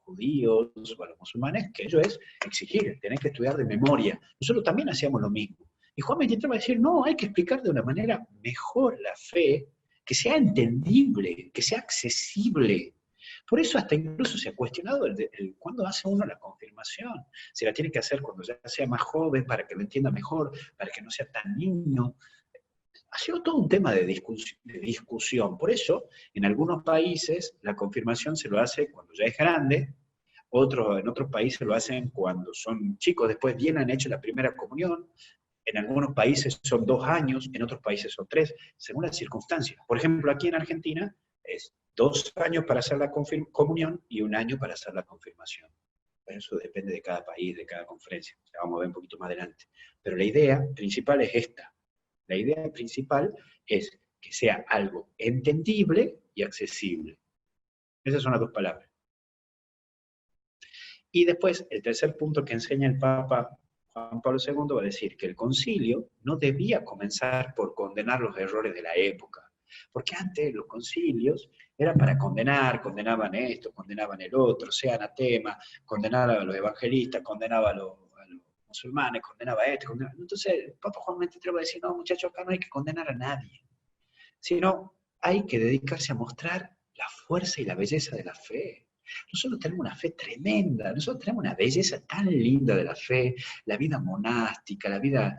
B: judíos o a los musulmanes, que ello es exigir, tenés que estudiar de memoria. Nosotros también hacíamos lo mismo. Y Juan 23 va a decir, no, hay que explicar de una manera mejor la fe, que sea entendible, que sea accesible. Por eso hasta incluso se ha cuestionado cuándo hace uno la confirmación. Se la tiene que hacer cuando ya sea más joven, para que lo entienda mejor, para que no sea tan niño. Ha sido todo un tema de discusión. Por eso, en algunos países, la confirmación se lo hace cuando ya es grande, en otros países lo hacen cuando son chicos, después bien han hecho la primera comunión, en algunos países son 2 años, en otros países son 3, según las circunstancias. Por ejemplo, aquí en Argentina es 2 años para hacer la comunión y 1 año para hacer la confirmación. Pero eso depende de cada país, de cada conferencia. La vamos a ver un poquito más adelante. Pero la idea principal es esta. La idea principal es que sea algo entendible y accesible. Esas son las 2 palabras. Y después, el tercer punto que enseña el Papa Juan Pablo II va a decir que el concilio no debía comenzar por condenar los errores de la época. Porque antes los concilios eran para condenaban esto, condenaban el otro, sea anatema, condenaban a los evangelistas, condenaban a los musulmanes, condenaba esto. Entonces el Papa Juan 23 va a decir, no muchachos, acá no hay que condenar a nadie, sino hay que dedicarse a mostrar la fuerza y la belleza de la fe. Nosotros tenemos una fe tremenda, nosotros tenemos una belleza tan linda de la fe, la vida monástica, la vida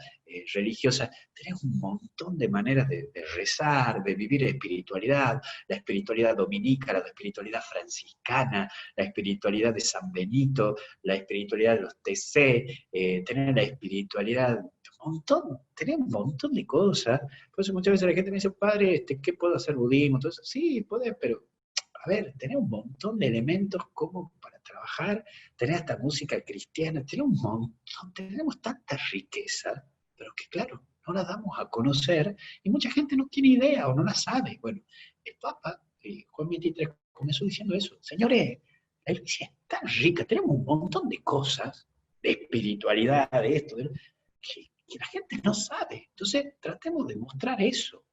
B: religiosa. Tenemos un montón de maneras de rezar, de vivir espiritualidad, la espiritualidad dominica, la espiritualidad franciscana, la espiritualidad de San Benito, la espiritualidad de los TC, tener la espiritualidad, tenemos un montón de cosas. Por eso muchas veces la gente me dice, padre, ¿qué puedo hacer budismo? Entonces, sí, podés, pero a ver, tenés un montón de elementos como para trabajar, tenés hasta música cristiana, tenés un montón, tenemos tanta riqueza, pero que claro, no la damos a conocer y mucha gente no tiene idea o no la sabe. Bueno, el Papa, Juan XXIII, comenzó diciendo eso. Señores, la iglesia es tan rica, tenemos un montón de cosas, de espiritualidad, de esto, que la gente no sabe. Entonces, tratemos de mostrar eso.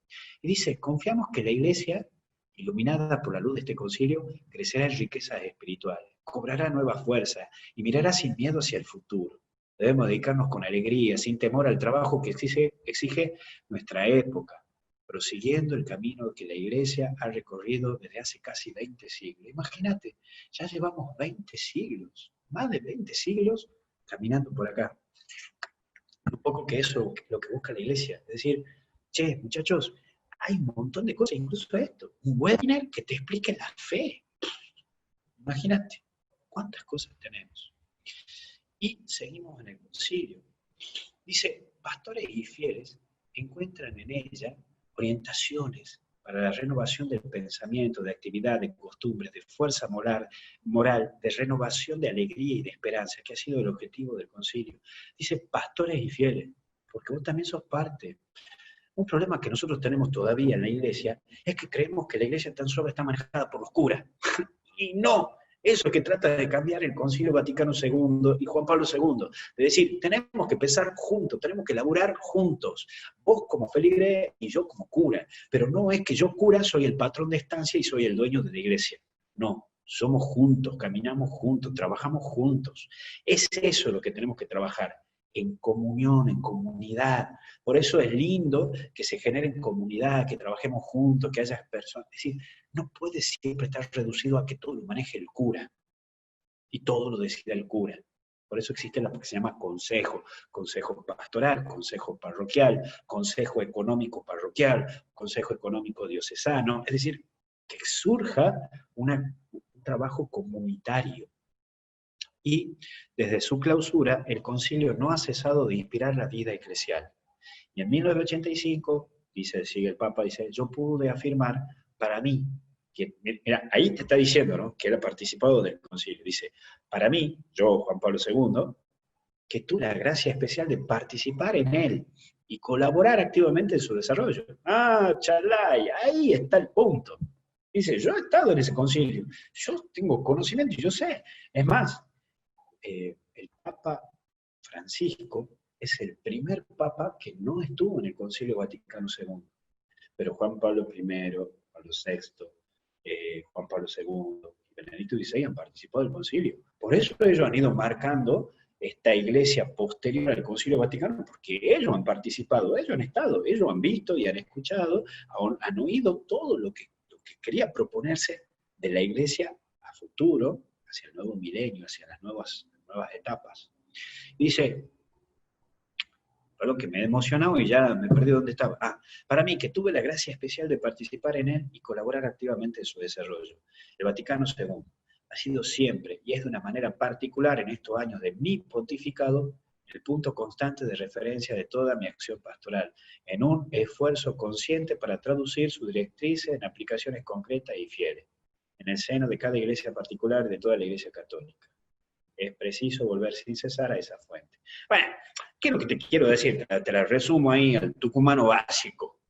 B: Y dice, confiamos que la iglesia, iluminada por la luz de este concilio, crecerá en riquezas espirituales, cobrará nueva fuerza y mirará sin miedo hacia el futuro. Debemos dedicarnos con alegría, sin temor al trabajo que exige nuestra época, prosiguiendo el camino que la Iglesia ha recorrido desde hace casi 20 siglos. Imagínate, ya llevamos 20 siglos, más de 20 siglos caminando por acá. Un poco que eso es lo que busca la Iglesia. Es decir, che, muchachos, hay un montón de cosas, incluso esto, un webinar que te explique la fe. Imagínate, cuántas cosas tenemos. Y seguimos en el concilio. Dice, pastores y fieles encuentran en ella orientaciones para la renovación del pensamiento, de actividad, de costumbres, de fuerza moral, de renovación de alegría y de esperanza, que ha sido el objetivo del concilio. Dice, pastores y fieles, porque vos también sos parte. Un problema que nosotros tenemos todavía en la iglesia es que creemos que la iglesia tan solo está manejada por los curas. Y no, eso es que trata de cambiar el Concilio Vaticano II y Juan Pablo II. De decir, tenemos que pensar juntos, tenemos que laburar juntos. Vos como feligre y yo como cura. Pero no es que yo cura soy el patrón de estancia y soy el dueño de la iglesia. No, somos juntos, caminamos juntos, trabajamos juntos. Es eso lo que tenemos que trabajar. En comunión, en comunidad. Por eso es lindo que se genere en comunidad, que trabajemos juntos, que haya personas. Es decir, no puede siempre estar reducido a que todo lo maneje el cura y todo lo decida el cura. Por eso existe lo que se llama consejo, consejo pastoral, consejo parroquial, consejo económico parroquial, consejo económico diocesano. Es decir, que surja un trabajo comunitario. Y desde su clausura, el concilio no ha cesado de inspirar la vida eclesial. Y en 1985, sigue el Papa, dice, yo pude afirmar para mí, que, mira, ahí te está diciendo, ¿no?, que él ha participado del concilio. Dice, para mí, yo, Juan Pablo II, que tuve la gracia especial de participar en él y colaborar activamente en su desarrollo. Ah, chalay, ahí está el punto. Dice, yo he estado en ese concilio, yo tengo conocimiento y yo sé. Es más, el Papa Francisco es el primer papa que no estuvo en el Concilio Vaticano II, pero Juan Pablo I, Pablo VI, Juan Pablo II y Benedicto XVI han participado del concilio. Por eso ellos han ido marcando esta iglesia posterior al Concilio Vaticano, porque ellos han participado, ellos han estado, ellos han visto y han escuchado, han oído todo lo que quería proponerse de la iglesia a futuro, hacia el nuevo milenio, hacia las nuevas etapas. Dice, algo que me ha emocionado y ya me perdí dónde estaba. Para mí, que tuve la gracia especial de participar en él y colaborar activamente en su desarrollo. El Vaticano II ha sido siempre, y es de una manera particular en estos años de mi pontificado, el punto constante de referencia de toda mi acción pastoral, en un esfuerzo consciente para traducir sus directrices en aplicaciones concretas y fieles, en el seno de cada iglesia particular y de toda la iglesia católica. Es preciso volver sin cesar a esa fuente. Bueno, ¿qué es lo que te quiero decir? Te la resumo ahí al tucumano básico.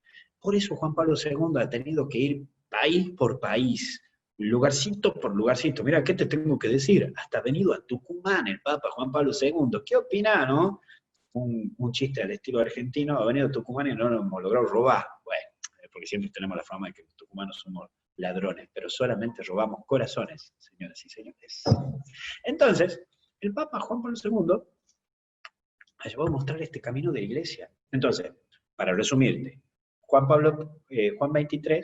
B: Por eso Juan Pablo II ha tenido que ir país por país, lugarcito por lugarcito. Mira, ¿qué te tengo que decir? Hasta ha venido a Tucumán el Papa Juan Pablo II. ¿Qué opina, no? Un chiste al estilo argentino, ha venido a Tucumán y no lo hemos logrado robar. Bueno, porque siempre tenemos la fama de que los tucumanos somos ladrones, pero solamente robamos corazones, señoras y señores. Entonces, el Papa Juan Pablo II ha llevado a mostrar este camino de la iglesia. Entonces, para resumirte, Juan XXIII,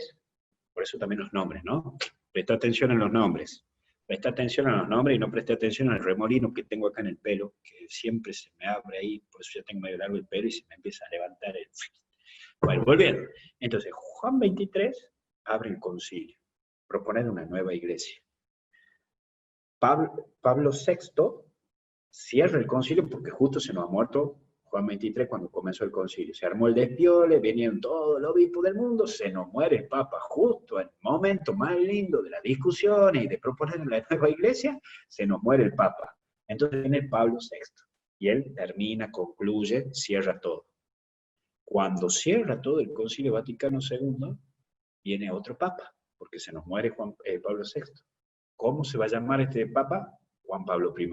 B: por eso también los nombres, ¿no? Presta atención en los nombres. Presté atención a los nombres y no presté atención al remolino que tengo acá en el pelo, que siempre se me abre ahí, por eso ya tengo medio largo el pelo y se me empieza a levantar el... Bueno, volviendo. Entonces, Juan 23 abre el concilio, proponer una nueva iglesia. Pablo VI cierra el concilio porque justo se nos ha muerto Juan 23 cuando comenzó el concilio. Se armó el despiole, venían todos los obispos del mundo, se nos muere el Papa justo en el momento más lindo de las discusiones y de proponer una nueva iglesia, se nos muere el Papa. Entonces viene Pablo VI y él termina, concluye, cierra todo. Cuando cierra todo el Concilio Vaticano II, viene otro Papa, porque se nos muere Pablo VI. ¿Cómo se va a llamar este Papa? Juan Pablo I.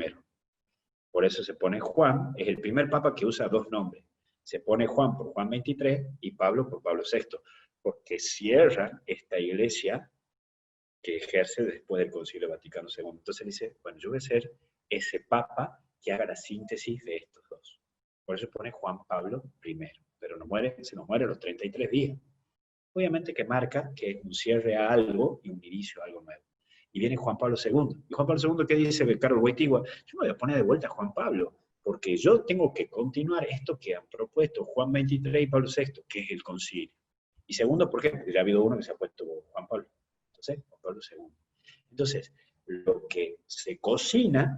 B: Por eso se pone Juan, es el primer Papa que usa dos nombres. Se pone Juan por Juan 23 y Pablo por Pablo VI, porque cierran esta iglesia que ejerce después del Concilio Vaticano II. Entonces dice, bueno, yo voy a ser ese Papa que haga la síntesis de estos dos. Por eso pone Juan Pablo I, pero se nos muere a los 33 días. Obviamente que marca que es un cierre a algo y un inicio a algo nuevo. Y viene Juan Pablo II. ¿Y Juan Pablo II qué dice Carlos Wojtyła? Yo me voy a poner de vuelta a Juan Pablo, porque yo tengo que continuar esto que han propuesto Juan 23 y Pablo VI, que es el concilio. Y segundo, ¿por qué? Porque ya ha habido uno que se ha puesto Juan Pablo. Entonces, Juan Pablo II. Entonces, lo que se cocina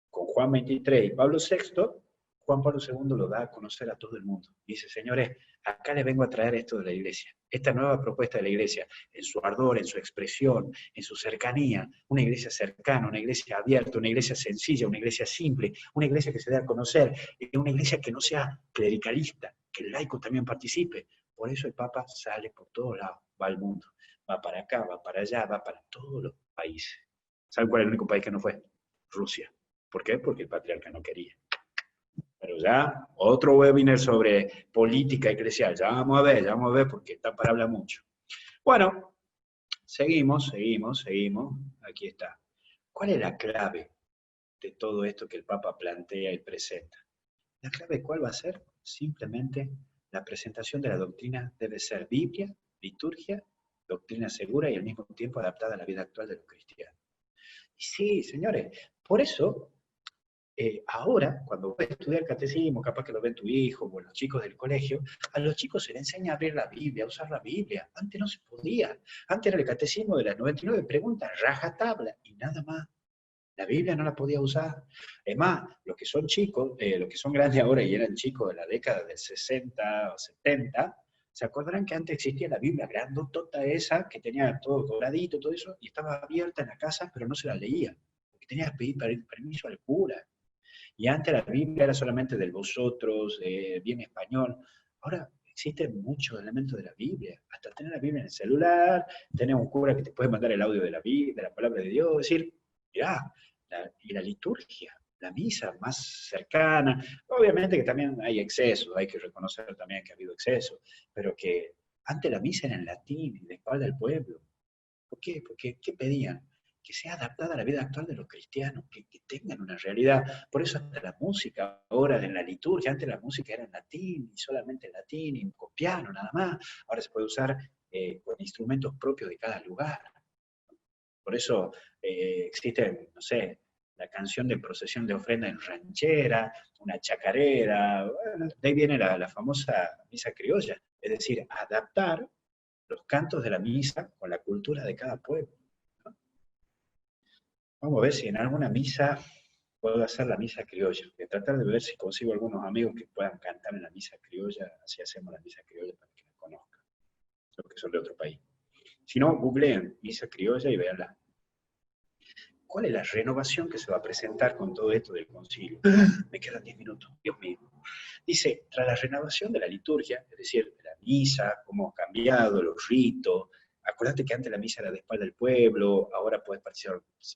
B: con Juan 23 y Pablo VI, Juan Pablo II lo da a conocer a todo el mundo. Dice, señores, acá les vengo a traer esto de la iglesia, esta nueva propuesta de la iglesia, en su ardor, en su expresión, en su cercanía, una iglesia cercana, una iglesia abierta, una iglesia sencilla, una iglesia simple, una iglesia que se dé a conocer, una iglesia que no sea clericalista, que el laico también participe. Por eso el Papa sale por todos lados, va al mundo, va para acá, va para allá, va para todos los países. ¿Saben cuál es el único país que no fue? Rusia. ¿Por qué? Porque el patriarca no quería. Pero ya, otro webinar sobre política eclesial. Ya vamos a ver, porque está para hablar mucho. Bueno, seguimos. Aquí está. ¿Cuál es la clave de todo esto que el Papa plantea y presenta? ¿La clave cuál va a ser? Simplemente la presentación de la doctrina debe ser Biblia, liturgia, doctrina segura y al mismo tiempo adaptada a la vida actual de los cristianos. Y sí, señores, por eso... ahora, cuando vas a estudiar catecismo, capaz que lo ven tu hijo o los chicos del colegio, a los chicos se les enseña a abrir la Biblia, a usar la Biblia. Antes no se podía. Antes era el catecismo de las 99 preguntas, rajatabla y nada más. La Biblia no la podía usar. Además, los que son chicos, los que son grandes ahora y eran chicos de la década del 60 o 70, se acordarán que antes existía la Biblia grandotota esa, que tenía todo doradito, todo eso, y estaba abierta en la casa, pero no se la leía. Porque tenías que pedir permiso al cura. Y antes la Biblia era solamente del vosotros, bien español. Ahora existen muchos elementos de la Biblia. Hasta tener la Biblia en el celular, tener un cura que te puede mandar el audio de la Biblia, de la palabra de Dios. Es decir, mirá, y la liturgia, la misa más cercana. Obviamente que también hay excesos, hay que reconocer también que ha habido excesos, pero que antes la misa era en latín y de espalda al pueblo. ¿Por qué? Porque, ¿qué pedían? Que sea adaptada a la vida actual de los cristianos, que tengan una realidad. Por eso hasta la música ahora en la liturgia, antes la música era en latín, y solamente en latín, y con piano nada más. Ahora se puede usar con instrumentos propios de cada lugar. Por eso existe, no sé, la canción de procesión de ofrenda en ranchera, una chacarera, bueno, de ahí viene la famosa misa criolla, es decir, adaptar los cantos de la misa con la cultura de cada pueblo. ¿No? Vamos a ver si en alguna misa puedo hacer la misa criolla. Voy a tratar de ver si consigo algunos amigos que puedan cantar en la misa criolla, así hacemos la misa criolla para que la conozcan, los que son de otro país. Si no, googleen misa criolla y veanla. ¿Cuál es la renovación que se va a presentar con todo esto del concilio? Me quedan 10 minutos, Dios mío. Dice, tras la renovación de la liturgia, es decir, de la misa, cómo ha cambiado, los ritos. Acordate que antes la misa era de espalda del pueblo, ahora podés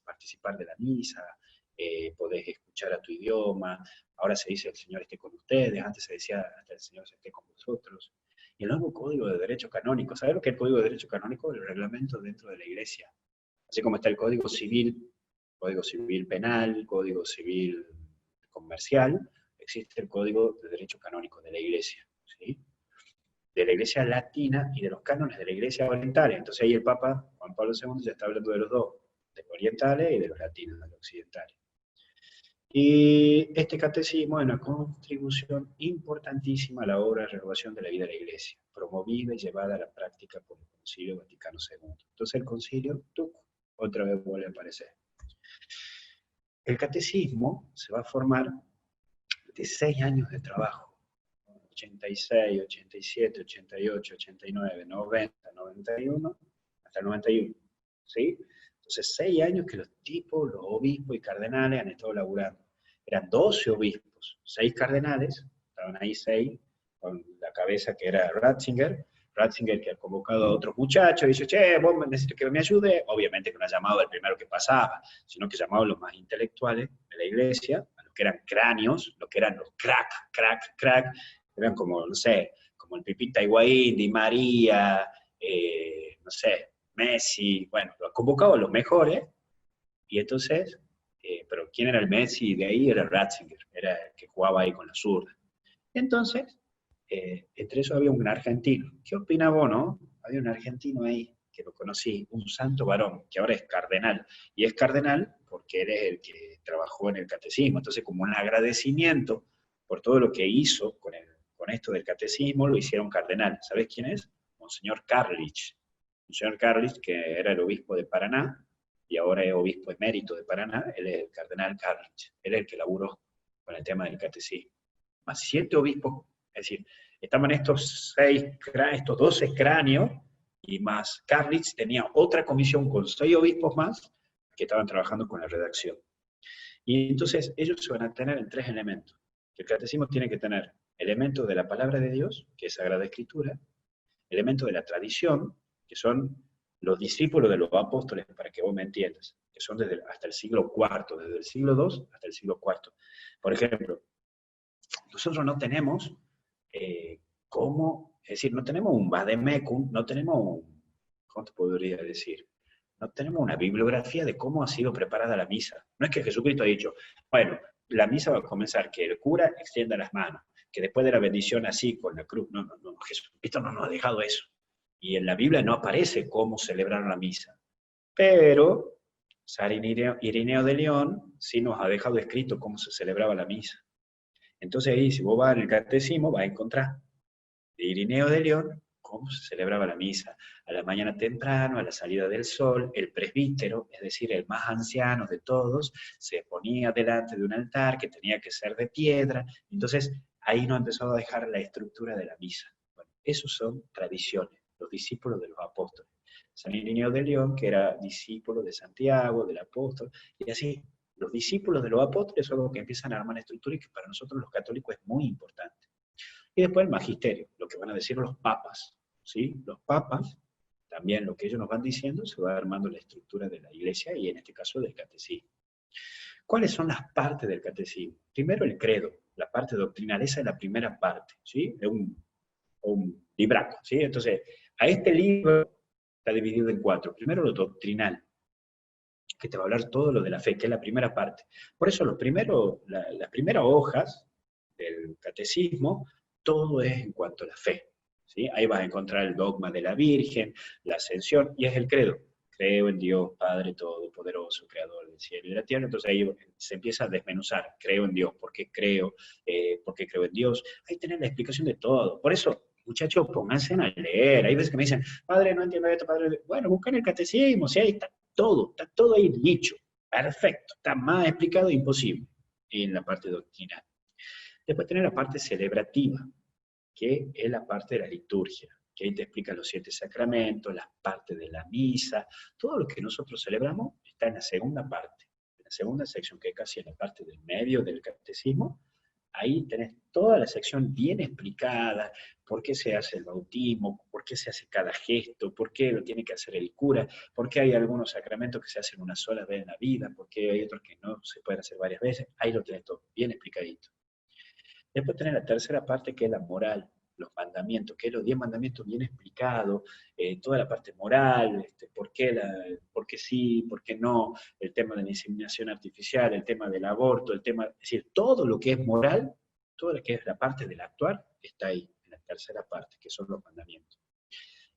B: participar de la misa, podés escuchar a tu idioma, ahora se dice el Señor esté con ustedes, antes se decía hasta el Señor esté con vosotros. Y el nuevo Código de Derecho Canónico, ¿sabes lo que es el Código de Derecho Canónico? El reglamento dentro de la Iglesia. Así como está el Código Civil Penal, Código Civil Comercial, existe el Código de Derecho Canónico de la Iglesia, ¿sí? De la Iglesia latina y de los cánones de la Iglesia oriental. Entonces ahí el Papa Juan Pablo II ya está hablando de los dos. los orientales y de los latinos, de los occidentales. Y este catecismo es una contribución importantísima a la obra de renovación de la vida de la Iglesia, promovida y llevada a la práctica por el Concilio Vaticano II. Entonces el concilio, otra vez vuelve a aparecer. El catecismo se va a formar de 6 años de trabajo, 86, 87, 88, 89, 90, 91, hasta el 91, ¿sí? Entonces 6 años que los tipos, los obispos y cardenales han estado laburando. Eran 12 obispos, 6 cardenales, estaban ahí 6, con la cabeza que era Ratzinger que ha convocado a otros muchachos, y dice, che, vos necesito que me ayude, obviamente que no ha llamado al primero que pasaba, sino que ha llamado a los más intelectuales de la iglesia, a los que eran cráneos, los que eran los crack, eran como, no sé, como el Pipita Higuaín, Di María, no sé, Messi, bueno, los convocaba a los mejores, y entonces, pero ¿quién era el Messi de ahí? Era Ratzinger, era el que jugaba ahí con la zurda. Entonces, entre eso había un argentino. ¿Qué opina vos, no? Había un argentino ahí, que lo conocí, un santo varón, que ahora es cardenal. Y es cardenal porque él es el que trabajó en el catecismo. Entonces, como un agradecimiento por todo lo que hizo con esto del catecismo, lo hicieron cardenal. ¿Sabés quién es? Monseñor Carlich. Monseñor Carlich, que era el obispo de Paraná, y ahora es obispo emérito de Paraná, él es el cardenal Carlich. Él es el que laburó con el tema del catecismo. Más 7 obispos, es decir, estaban estos 12 cráneos, y más Carlich tenía otra comisión con 6 obispos más que estaban trabajando con la redacción. Y entonces ellos se van a tener en 3 elementos. El catecismo tiene que tener elementos de la palabra de Dios, que es Sagrada Escritura, elementos de la tradición, que son los discípulos de los apóstoles, para que vos me entiendas, que son hasta el siglo IV, desde el siglo II hasta el siglo IV. Por ejemplo, nosotros no tenemos es decir, no tenemos un vademecum, no tenemos ¿cómo te podría decir? No tenemos una bibliografía de cómo ha sido preparada la misa. No es que Jesucristo ha dicho, bueno, la misa va a comenzar, que el cura extienda las manos, que después de la bendición así, con la cruz. No, Jesucristo no nos ha dejado eso. Y en la Biblia no aparece cómo celebraron la misa. Pero San Irineo de León sí nos ha dejado escrito cómo se celebraba la misa. Entonces ahí, si vos vas en el catecismo, vas a encontrar de Irineo de León cómo se celebraba la misa. A la mañana temprano, a la salida del sol, el presbítero, es decir, el más anciano de todos, se ponía delante de un altar que tenía que ser de piedra. Entonces ahí nos empezó a dejar la estructura de la misa. Bueno, esos son tradiciones, los discípulos de los apóstoles. San Irineo de León, que era discípulo de Santiago, del apóstol, y así. Los discípulos de los apóstoles son los que empiezan a armar la estructura, y que para nosotros los católicos es muy importante. Y después el magisterio, lo que van a decir los papas, ¿sí? Los papas, también lo que ellos nos van diciendo, se va armando la estructura de la iglesia, y en este caso del catecismo. ¿Cuáles son las partes del catecismo? Primero el credo, la parte doctrinal, esa es la primera parte, ¿sí? Es un libraco, ¿sí? Entonces, a este libro está dividido en 4. Primero lo doctrinal, que te va a hablar todo lo de la fe, que es la primera parte. Por eso las primeras hojas del catecismo, todo es en cuanto a la fe, ¿sí? Ahí vas a encontrar el dogma de la Virgen, la ascensión, y es el credo. Creo en Dios, Padre Todopoderoso, Creador del cielo y de la tierra. Entonces ahí se empieza a desmenuzar. Creo en Dios, ¿por qué creo en Dios? Ahí tenés la explicación de todo. Por eso, muchachos, pónganse a leer. Hay veces que me dicen, padre, no entiendo esto, padre. Bueno, buscan el catecismo, si ahí está todo ahí dicho. Perfecto, está más explicado imposible en la parte doctrinal. Después tener la parte celebrativa, que es la parte de la liturgia, que ahí te explica los 7 sacramentos, las partes de la misa, todo lo que nosotros celebramos está en la segunda parte, en la segunda sección, que es casi en la parte del medio del catecismo. Ahí tenés toda la sección bien explicada, por qué se hace el bautismo, por qué se hace cada gesto, por qué lo tiene que hacer el cura, por qué hay algunos sacramentos que se hacen una sola vez en la vida, por qué hay otros que no se pueden hacer varias veces. Ahí lo tenés todo bien explicadito. Después tenés la tercera parte, que es la moral, los mandamientos, que es los 10 mandamientos bien explicados, toda la parte moral, por qué sí, por qué no, el tema de la inseminación artificial, el tema del aborto, es decir, todo lo que es moral, todo lo que es la parte del actuar, está ahí, en la tercera parte, que son los mandamientos.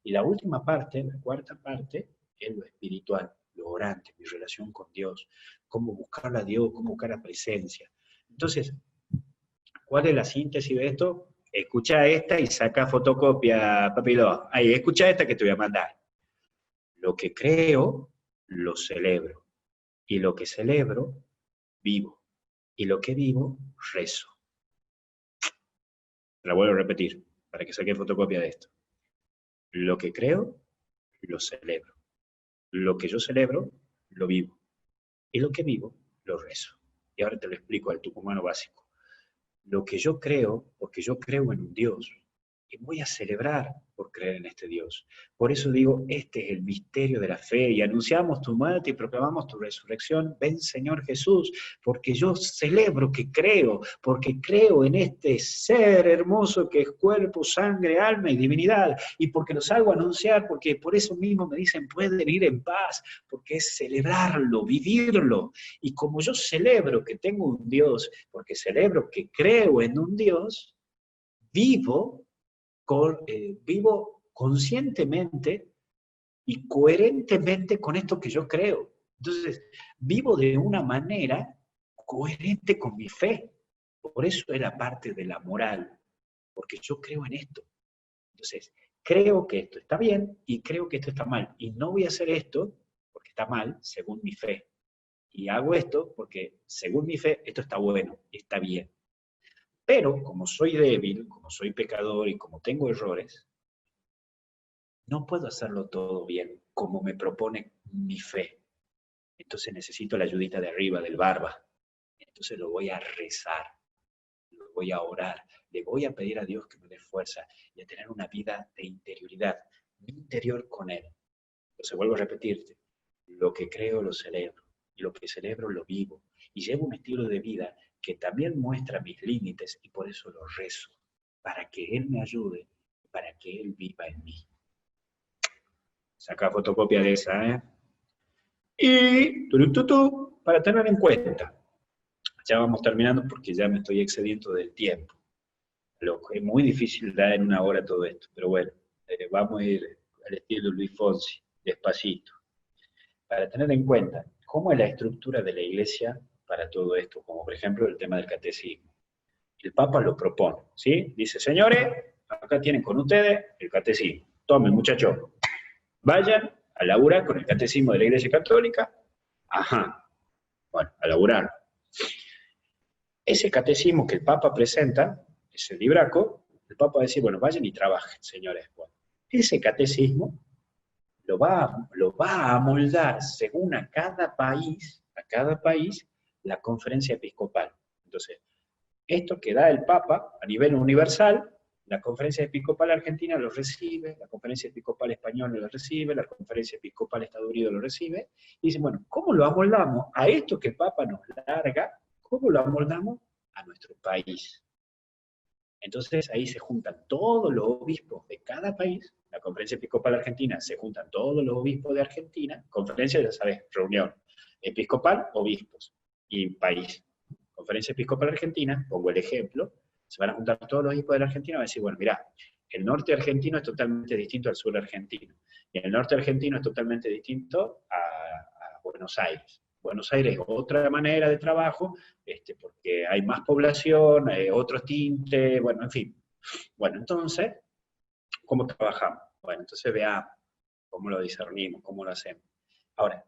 B: Y la última parte, la cuarta parte, es lo espiritual, lo orante, mi relación con Dios, cómo buscar a Dios, cómo buscar la presencia. Entonces, ¿cuál es la síntesis de esto? Escucha esta y saca fotocopia, papilo. Ahí, escucha esta que te voy a mandar. Lo que creo, lo celebro. Y lo que celebro, vivo. Y lo que vivo, rezo. La vuelvo a repetir, para que saque fotocopia de esto. Lo que creo, lo celebro. Lo que yo celebro, lo vivo. Y lo que vivo, lo rezo. Y ahora te lo explico al tucumano básico. Lo que yo creo, porque yo creo en un Dios, y voy a celebrar por creer en este Dios. Por eso digo, este es el misterio de la fe, y anunciamos tu muerte y proclamamos tu resurrección. Ven, Señor Jesús, porque yo celebro que creo, porque creo en este ser hermoso que es cuerpo, sangre, alma y divinidad, y porque los hago anunciar, porque por eso mismo me dicen, pueden ir en paz, porque es celebrarlo, vivirlo. Y como yo celebro que tengo un Dios, porque celebro que creo en un Dios, vivo vivo conscientemente y coherentemente con esto que yo creo. Entonces, vivo de una manera coherente con mi fe. Por eso es la parte de la moral, porque yo creo en esto. Entonces, creo que esto está bien y creo que esto está mal. Y no voy a hacer esto porque está mal, según mi fe. Y hago esto porque, según mi fe, esto está bueno, está bien. Pero como soy débil, como soy pecador y como tengo errores, no puedo hacerlo todo bien como me propone mi fe. Entonces necesito la ayudita de arriba, del barba. Entonces lo voy a rezar, lo voy a orar, le voy a pedir a Dios que me dé fuerza y a tener una vida de interioridad, mi interior con Él. Entonces vuelvo a repetirte, lo que creo lo celebro, y lo que celebro lo vivo. Y llevo un estilo de vida que también muestra mis límites y por eso lo rezo, para que Él me ayude, para que Él viva en mí. Saca fotocopia de esa, ¿eh? Y para tener en cuenta, ya vamos terminando porque ya me estoy excediendo del tiempo. Es muy difícil dar en una hora todo esto, pero bueno, vamos a ir al estilo Luis Fonsi, despacito. Para tener en cuenta cómo es la estructura de la iglesia para todo esto, como por ejemplo el tema del catecismo. El Papa lo propone, ¿sí? Dice, señores, acá tienen con ustedes el catecismo. Tomen, muchachos, vayan a laburar con el catecismo de la Iglesia Católica. Ajá, bueno, a laburar. Ese catecismo que el Papa presenta, ese libraco, el Papa va a decir, bueno, vayan y trabajen, señores. Bueno, ese catecismo lo va a amoldar según a cada país, la conferencia episcopal. Entonces, esto que da el Papa a nivel universal, la conferencia episcopal argentina lo recibe, la conferencia episcopal española lo recibe, la conferencia episcopal Estados Unidos lo recibe, y dicen, bueno, ¿cómo lo amoldamos a esto que el Papa nos larga? ¿Cómo lo amoldamos a nuestro país? Entonces ahí se juntan todos los obispos de cada país, la conferencia episcopal argentina, se juntan todos los obispos de Argentina, conferencia, ya sabes, reunión, episcopal, obispos, y país. Conferencia Episcopal Argentina, pongo el ejemplo, se van a juntar todos los obispos de la Argentina y van a decir, bueno, mirá, el norte argentino es totalmente distinto al sur argentino, y el norte argentino es totalmente distinto a Buenos Aires. Buenos Aires es otra manera de trabajo, porque hay más población, otro tinte, bueno, en fin. Bueno, entonces, ¿cómo trabajamos? Bueno, entonces veamos cómo lo discernimos, cómo lo hacemos. Ahora,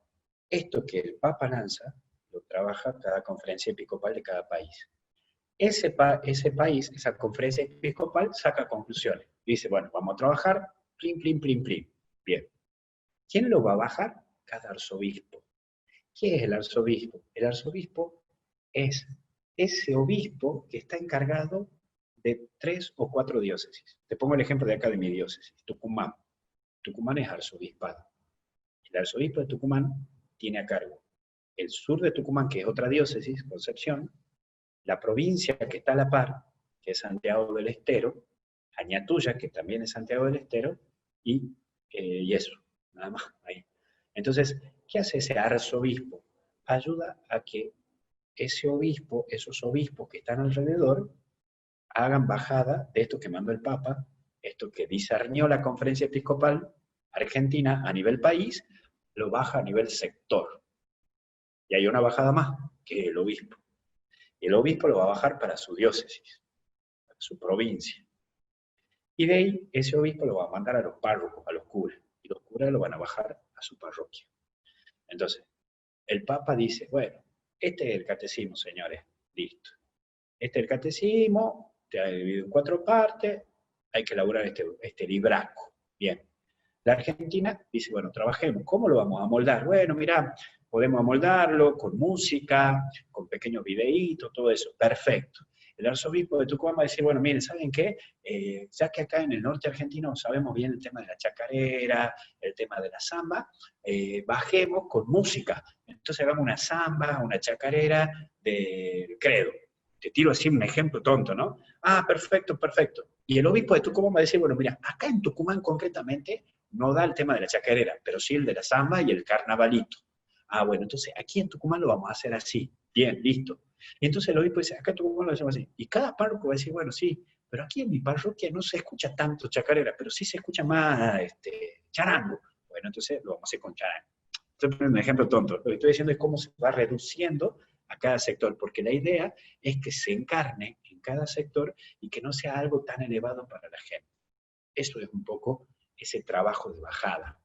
B: esto que el Papa lanza, lo trabaja cada conferencia episcopal de cada país. Ese país, esa conferencia episcopal, saca conclusiones. Dice, bueno, vamos a trabajar, plim, plim, plim, plim. Bien. ¿Quién lo va a bajar? Cada arzobispo. ¿Quién es el arzobispo? El arzobispo es ese obispo que está encargado de 3 o 4 diócesis. Te pongo el ejemplo de acá de mi diócesis, Tucumán. Tucumán es arzobispado. El arzobispo de Tucumán tiene a cargo el sur de Tucumán, que es otra diócesis, Concepción, la provincia que está a la par, que es Santiago del Estero, Añatuya, que también es Santiago del Estero, y eso, nada más, ahí. Entonces, ¿qué hace ese arzobispo? Ayuda a que ese obispo, esos obispos que están alrededor, hagan bajada de esto que mandó el Papa, esto que discernió la conferencia episcopal argentina a nivel país, lo baja a nivel sector. Y hay una bajada más, que es el obispo. Y el obispo lo va a bajar para su diócesis, para su provincia. Y de ahí, ese obispo lo va a mandar a los párrocos, a los curas. Y los curas lo van a bajar a su parroquia. Entonces, el Papa dice, bueno, este es el catecismo, señores, listo. Este es el catecismo, te ha dividido en 4 partes, hay que elaborar este libraco. Bien. La Argentina dice, bueno, trabajemos, ¿cómo lo vamos a moldar? Bueno, mira, podemos amoldarlo con música, con pequeños videitos, todo eso, perfecto. El arzobispo de Tucumán va a decir, bueno, miren, ¿saben qué? Ya que acá en el norte argentino sabemos bien el tema de la chacarera, el tema de la samba, bajemos con música. Entonces hagamos una samba, una chacarera del credo. Te tiro así un ejemplo tonto, ¿no? Ah, perfecto, perfecto. Y el obispo de Tucumán va a decir, bueno, mira, acá en Tucumán concretamente no da el tema de la chacarera, pero sí el de la samba y el carnavalito. Ah, bueno, entonces aquí en Tucumán lo vamos a hacer así. Bien, listo. Y entonces el obispo dice, acá en Tucumán lo hacemos así. Y cada párroco va a decir, bueno, sí, pero aquí en mi parroquia no se escucha tanto chacarera, pero sí se escucha más charango. Bueno, entonces lo vamos a hacer con charango. Estoy poniendo un ejemplo tonto. Lo que estoy diciendo es cómo se va reduciendo a cada sector, porque la idea es que se encarne en cada sector y que no sea algo tan elevado para la gente. Eso es un poco ese trabajo de bajada.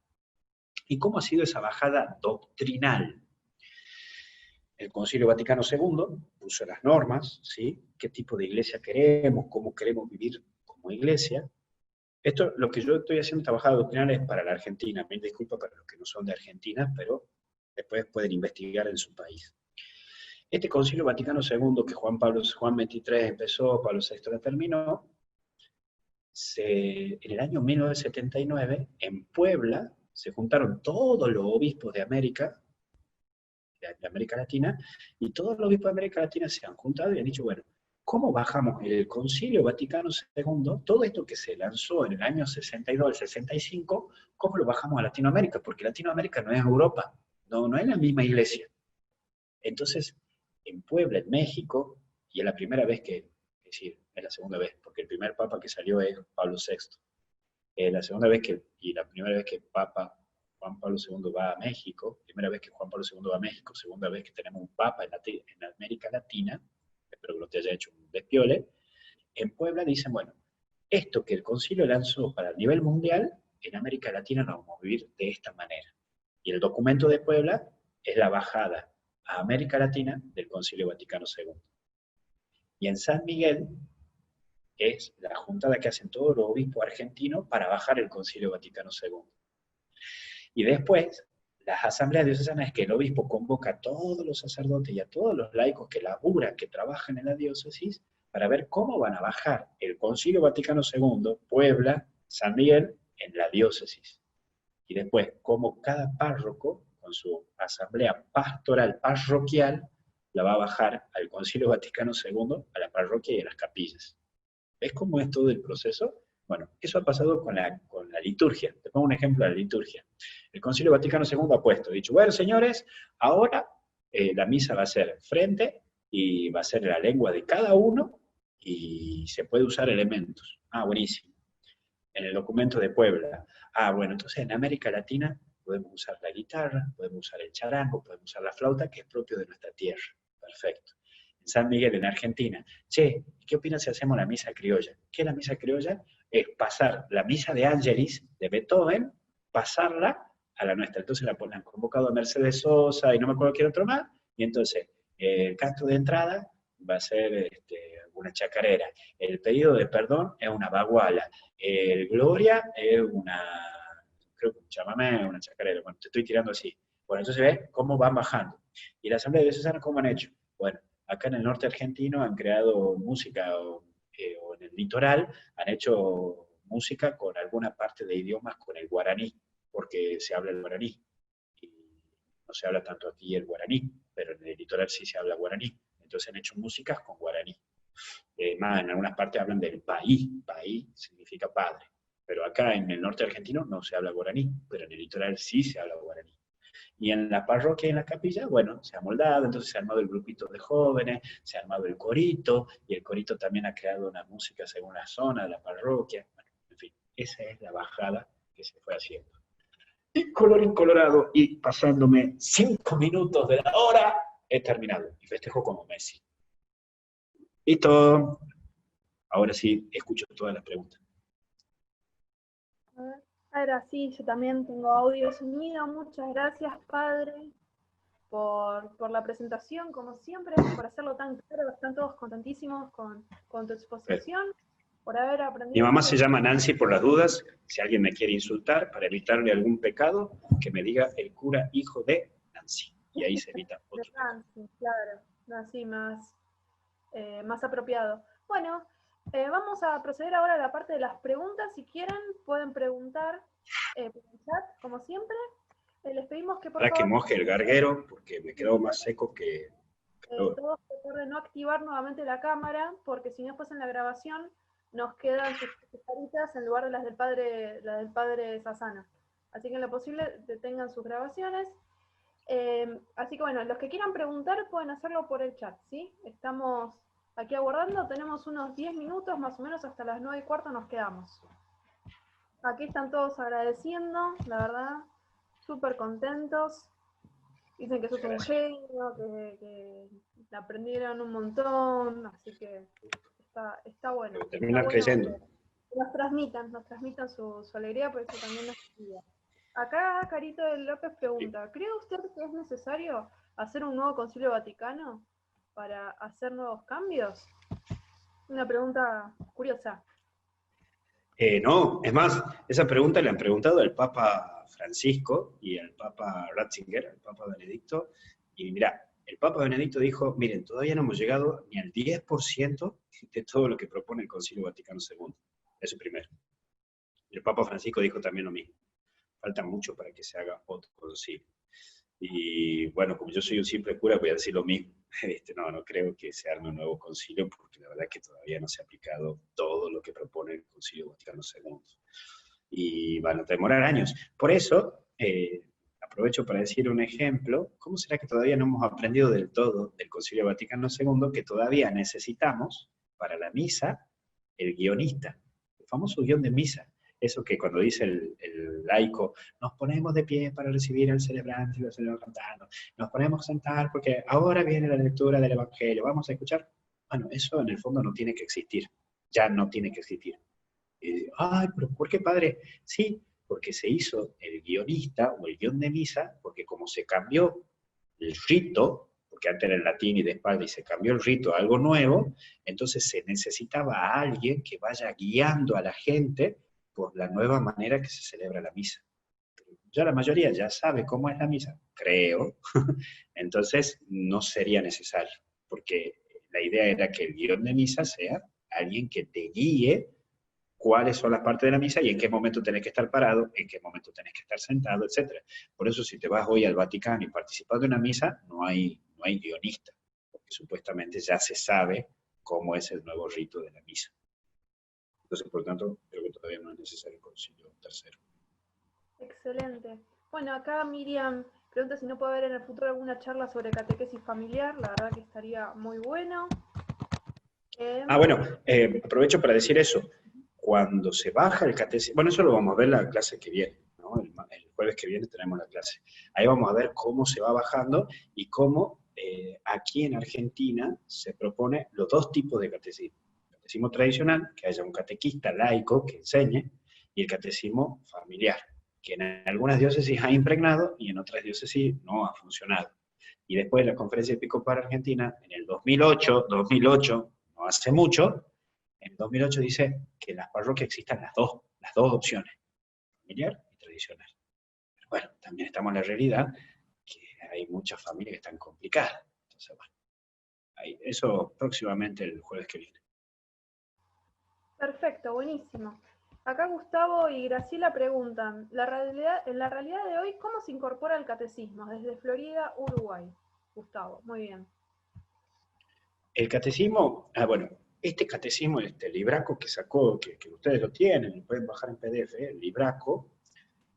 B: ¿Y cómo ha sido esa bajada doctrinal? El Concilio Vaticano II puso las normas, ¿sí? ¿Qué tipo de iglesia queremos? ¿Cómo queremos vivir como iglesia? Esto, lo que yo estoy haciendo, esta bajada doctrinal es para la Argentina. Mil disculpas para los que no son de Argentina, pero después pueden investigar en su país. Este Concilio Vaticano II, que Juan XXIII empezó, Pablo VI la terminó, en el año 1979, en Puebla, se juntaron todos los obispos de América Latina, y todos los obispos de América Latina se han juntado y han dicho, bueno, ¿cómo bajamos el Concilio Vaticano II, todo esto que se lanzó en el año 62 al 65, cómo lo bajamos a Latinoamérica? Porque Latinoamérica no es Europa, no es la misma iglesia. Entonces, en Puebla, en México, y es la primera vez que, es decir, es la segunda vez, porque el primer papa que salió es Pablo VI. La segunda vez y la primera vez que Papa Juan Pablo II va a México, primera vez que Juan Pablo II va a México, segunda vez que tenemos un Papa en América Latina, espero que no te haya hecho un despiole, en Puebla dicen, bueno, esto que el concilio lanzó para el nivel mundial, en América Latina nos vamos a vivir de esta manera. Y el documento de Puebla es la bajada a América Latina del Concilio Vaticano II. Y en San Miguel es la juntada que hacen todos los obispos argentinos para bajar el Concilio Vaticano II. Y después, las asambleas diocesanas es que el obispo convoca a todos los sacerdotes y a todos los laicos que laburan, que trabajan en la diócesis, para ver cómo van a bajar el Concilio Vaticano II, Puebla, San Miguel, en la diócesis. Y después, cómo cada párroco, con su asamblea pastoral parroquial, la va a bajar al Concilio Vaticano II, a la parroquia y a las capillas. ¿Ves cómo es todo el proceso? Bueno, eso ha pasado con la liturgia. Te pongo un ejemplo de la liturgia. El Concilio Vaticano II ha dicho, bueno, señores, ahora la misa va a ser frente y va a ser la lengua de cada uno y se puede usar elementos. Ah, buenísimo. En el documento de Puebla. Ah, bueno, entonces en América Latina podemos usar la guitarra, podemos usar el charango, podemos usar la flauta, que es propio de nuestra tierra. Perfecto. En San Miguel, en Argentina. Che, ¿qué opinas si hacemos la misa criolla? ¿Qué es la misa criolla? Es pasar la misa de Ángelis, de Beethoven, pasarla a la nuestra. Entonces la han convocado a Mercedes Sosa y no me acuerdo quién otro más, y entonces el canto de entrada va a ser una chacarera. El pedido de perdón es una baguala. El Gloria es creo que un chamamé, una chacarera. Bueno, te estoy tirando así. Bueno, entonces ves cómo van bajando. ¿Y la Asamblea Diocesana cómo han hecho? Bueno, acá en el norte argentino han creado música, o en el litoral han hecho música con alguna parte de idiomas con el guaraní, porque se habla el guaraní. Y no se habla tanto aquí el guaraní, pero en el litoral sí se habla guaraní. Entonces han hecho músicas con guaraní. Más en algunas partes hablan del país significa padre. Pero acá en el norte argentino no se habla guaraní, pero en el litoral sí se habla guaraní. Y en la parroquia y en la capilla, bueno, se ha moldado, entonces se ha armado el grupito de jóvenes, se ha armado el corito, y el corito también ha creado una música según la zona de la parroquia. Bueno, en fin, esa es la bajada que se fue haciendo. y colorín colorado, y pasándome 5 minutos de la hora, he terminado. Y festejo como Messi. Listo. Ahora sí, escucho todas las preguntas.
A: Ahora sí, yo también tengo audio y sonido. Muchas gracias, padre, por la presentación, como siempre, por hacerlo tan claro. Están todos contentísimos con tu exposición, por haber aprendido.
B: Mi mamá se llama Nancy por las dudas. Si alguien me quiere insultar para evitarle algún pecado, que me diga el cura hijo de Nancy. Y ahí se evita otro pecado.
A: Nancy, claro, así más apropiado. Bueno, vamos a proceder ahora a la parte de las preguntas. Si quieren, pueden preguntar por el chat, como siempre. Les pedimos que por
B: Para
A: favor...
B: que moje el garguero, porque me quedó más seco que...
A: todos recuerden no activar nuevamente la cámara, porque si no después en la grabación nos quedan sus caritas en lugar de las del padre Sassana. Así que en lo posible detengan sus grabaciones. Así que bueno, los que quieran preguntar pueden hacerlo por el chat, ¿sí? Estamos aquí aguardando, tenemos unos 10 minutos, más o menos hasta las 9:15 nos quedamos. Aquí están todos agradeciendo, la verdad, súper contentos. Dicen que sos un genio, que aprendieron un montón, así que está bueno.
B: Terminar creyendo.
A: Nos transmitan su alegría, por eso también nos ayuda. Acá Carito López pregunta, ¿cree usted que es necesario hacer un nuevo Concilio Vaticano para hacer nuevos cambios? Una pregunta curiosa.
B: No, es más, esa pregunta le han preguntado al Papa Francisco y al Papa Ratzinger, al Papa Benedicto, y mirá, el Papa Benedicto dijo, miren, todavía no hemos llegado ni al 10% de todo lo que propone el Concilio Vaticano II. Eso primero. Y el Papa Francisco dijo también lo mismo. Falta mucho para que se haga otro concilio. Y bueno, como yo soy un simple cura, voy a decir lo mismo. No creo que se arme un nuevo concilio, porque la verdad es que todavía no se ha aplicado todo lo que propone el Concilio Vaticano II. Y van a demorar años. Por eso, aprovecho para decir un ejemplo. ¿Cómo será que todavía no hemos aprendido del todo del Concilio Vaticano II que todavía necesitamos para la misa el guionista, el famoso guión de misa? Eso que cuando dice el laico, nos ponemos de pie para recibir al celebrante y lo celebramos cantando, nos ponemos a sentar porque ahora viene la lectura del Evangelio, vamos a escuchar. Bueno, eso en el fondo no tiene que existir, ya no tiene que existir. Ay, pero ¿por qué, padre? Sí, porque se hizo el guionista o el guión de misa, porque como se cambió el rito, porque antes era en latín y de espalda y se cambió el rito a algo nuevo, entonces se necesitaba a alguien que vaya guiando a la gente por la nueva manera que se celebra la misa. Ya la mayoría ya sabe cómo es la misa, creo, entonces no sería necesario, porque la idea era que el guión de misa sea alguien que te guíe cuáles son las partes de la misa y en qué momento tenés que estar parado, en qué momento tenés que estar sentado, etc. Por eso si te vas hoy al Vaticano y participas de una misa, no hay guionista, porque supuestamente ya se sabe cómo es el nuevo rito de la misa. Entonces, por lo tanto, creo que todavía no es necesario el concilio tercero.
A: Excelente. Bueno, acá Miriam pregunta si no puede haber en el futuro alguna charla sobre catequesis familiar. La verdad que estaría muy bueno.
B: Bueno, aprovecho para decir eso. Cuando se baja el catecismo, bueno, eso lo vamos a ver la clase que viene, ¿no? El jueves que viene tenemos la clase. Ahí vamos a ver cómo se va bajando y cómo aquí en Argentina se propone los dos tipos de catecismo. El catecismo tradicional, que haya un catequista laico que enseñe, y el catecismo familiar, que en algunas diócesis ha impregnado y en otras diócesis no ha funcionado. Y después de la Conferencia Episcopal Argentina, en el 2008, no hace mucho, en el 2008 dice que en las parroquias existan las dos opciones, familiar y tradicional. Pero bueno, también estamos en la realidad que hay muchas familias que están complicadas. Entonces, bueno, eso próximamente el jueves que viene.
A: Perfecto, buenísimo. Acá Gustavo y Graciela preguntan, en la realidad de hoy, ¿cómo se incorpora el catecismo? Desde Florida, Uruguay. Gustavo, muy bien.
B: El catecismo, bueno, este catecismo, este libraco que sacó, que ustedes lo tienen, lo pueden bajar en PDF, el libraco,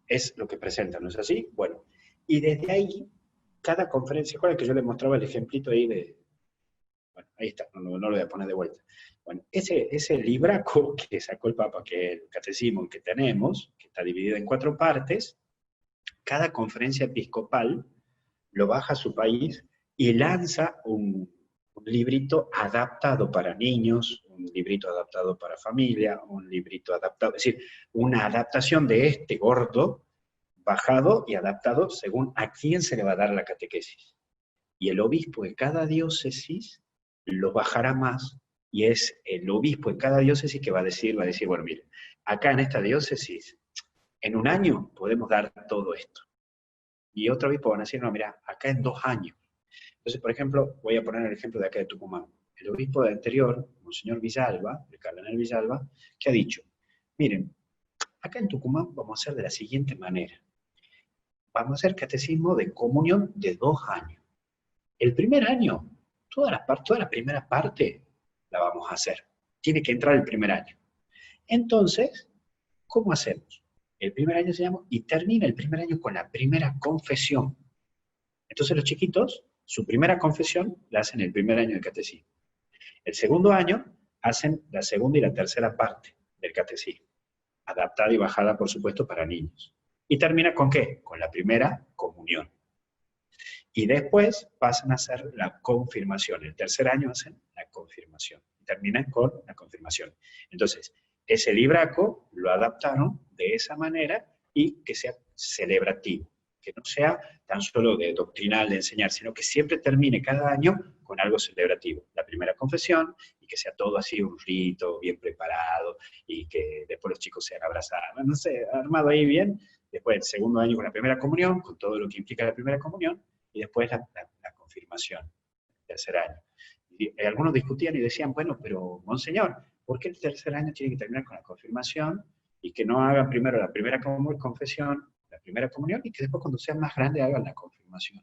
B: es lo que presenta, ¿no es así? Bueno, y desde ahí, cada conferencia, ¿cuál es que yo les mostraba el ejemplito ahí de... Bueno, ahí está, no lo voy a poner de vuelta. Bueno, ese libraco que sacó el Papa, que es el catecismo que tenemos, que está dividido en 4 partes, cada conferencia episcopal lo baja a su país y lanza un librito adaptado para niños, un librito adaptado para familia, un librito adaptado, es decir, una adaptación de este gordo, bajado y adaptado según a quién se le va a dar la catequesis. Y el obispo de cada diócesis lo bajará más, y es el obispo de cada diócesis que va a decir, bueno, mire, acá en esta diócesis, en un año podemos dar todo esto. Y otro obispo van a decir, no, mira, acá en 2 años. Entonces, por ejemplo, voy a poner el ejemplo de acá de Tucumán. El obispo de anterior, Monseñor Villalba, el cardenal Villalba, que ha dicho, miren, acá en Tucumán vamos a hacer de la siguiente manera. Vamos a hacer catecismo de comunión de 2 años. El primer año, toda la primera parte la vamos a hacer. Tiene que entrar el primer año. Entonces, ¿cómo hacemos? El primer año se llama, y termina el primer año con la primera confesión. Entonces los chiquitos, su primera confesión la hacen el primer año del catecismo. El segundo año hacen la segunda y la tercera parte del catecismo, adaptada y bajada, por supuesto, para niños. ¿Y termina con qué? Con la primera comunión. Y después pasan a hacer la confirmación. El tercer año hacen la confirmación. Y terminan con la confirmación. Entonces, ese libraco lo adaptaron de esa manera y que sea celebrativo. Que no sea tan solo de doctrinal, de enseñar, sino que siempre termine cada año con algo celebrativo. La primera confesión, y que sea todo así un rito, bien preparado, y que después los chicos sean abrazados. No sé, armado ahí bien. Después el segundo año con la primera comunión, con todo lo que implica la primera comunión, y después la confirmación, el tercer año. Y algunos discutían y decían, bueno, pero Monseñor, ¿por qué el tercer año tiene que terminar con la confirmación y que no hagan primero la primera confesión, la primera comunión, y que después cuando sean más grandes hagan la confirmación?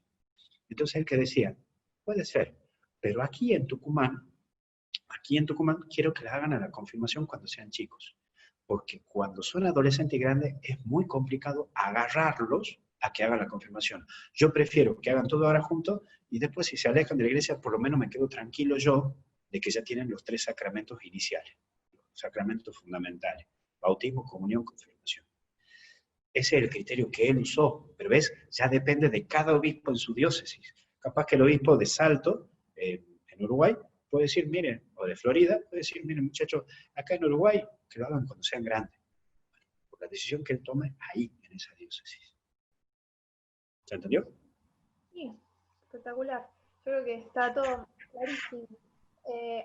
B: Entonces él que decía, puede ser, pero aquí en Tucumán quiero que la hagan a la confirmación cuando sean chicos, porque cuando son adolescentes y grandes es muy complicado agarrarlos a que hagan la confirmación. Yo prefiero que hagan todo ahora juntos y después si se alejan de la iglesia, por lo menos me quedo tranquilo yo de que ya tienen los 3 sacramentos iniciales, los sacramentos fundamentales, bautismo, comunión, confirmación. Ese es el criterio que él usó, pero ves, ya depende de cada obispo en su diócesis. Capaz que el obispo de Salto, en Uruguay, puede decir, miren, o de Florida, puede decir, miren muchachos, acá en Uruguay, que lo hagan cuando sean grandes. Por la decisión que él tome ahí, en esa diócesis. ¿Se entendió?
A: Sí, espectacular. Yo creo que está todo clarísimo.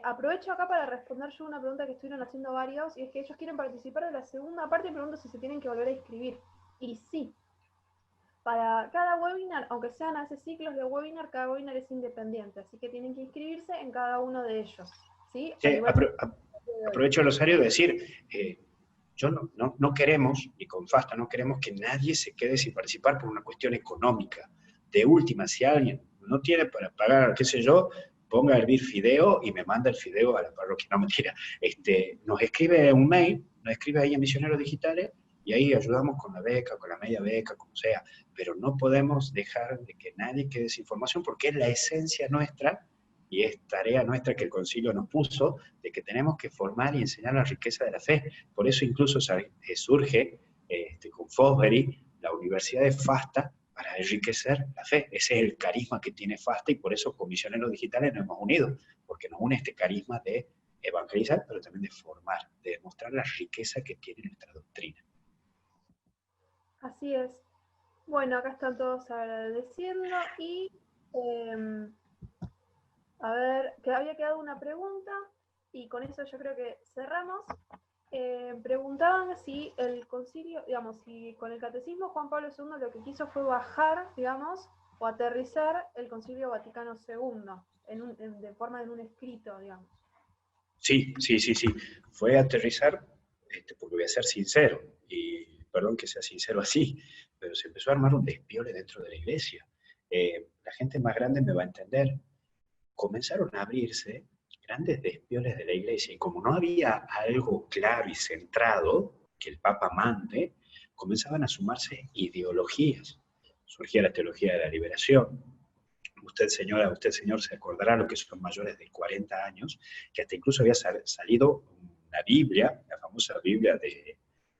A: Aprovecho acá para responder yo una pregunta que estuvieron haciendo varios, y es que ellos quieren participar de la segunda parte y preguntan si se tienen que volver a inscribir. Y sí, para cada webinar, aunque sean hace ciclos de webinar, cada webinar es independiente, así que tienen que inscribirse en cada uno de ellos. ¿Sí?
B: Sí, aprovecho, Rosario, de decir, yo no queremos, y con FASTA no queremos que nadie se quede sin participar por una cuestión económica. De última, si alguien no tiene para pagar, qué sé yo, ponga a hervir fideo y me manda el fideo a la parroquia. No, mentira. Nos escribe un mail, nos escribe ahí a Misioneros Digitales, y ahí ayudamos con la beca, con la media beca, como sea. Pero no podemos dejar de que nadie quede sin información, porque es la esencia nuestra, y es tarea nuestra que el concilio nos puso, de que tenemos que formar y enseñar la riqueza de la fe. Por eso incluso surge con Fosbury la Universidad de FASTA, para enriquecer la fe. Ese es el carisma que tiene FASTA, y por eso con Misioneros Digitales nos hemos unido, porque nos une este carisma de evangelizar, pero también de formar, de demostrar la riqueza que tiene nuestra doctrina.
A: Así es. Bueno, acá están todos agradeciendo y a ver, que había quedado una pregunta y con eso yo creo que cerramos. Preguntaban si el concilio, digamos, si con el catecismo Juan Pablo II lo que quiso fue bajar, digamos, o aterrizar el Concilio Vaticano II, de forma de un escrito, digamos.
B: Sí. Fue aterrizar, porque voy a ser sincero, y perdón que sea sincero así, pero se empezó a armar un despiole dentro de la iglesia. La gente más grande me va a entender. Comenzaron a abrirse grandes despioles de la iglesia, y como no había algo claro y centrado que el Papa mande, comenzaban a sumarse ideologías. Surgía la teología de la liberación. Usted, señora, usted, señor, se acordará, lo que son mayores de 40 años, que hasta incluso había salido una Biblia, la famosa Biblia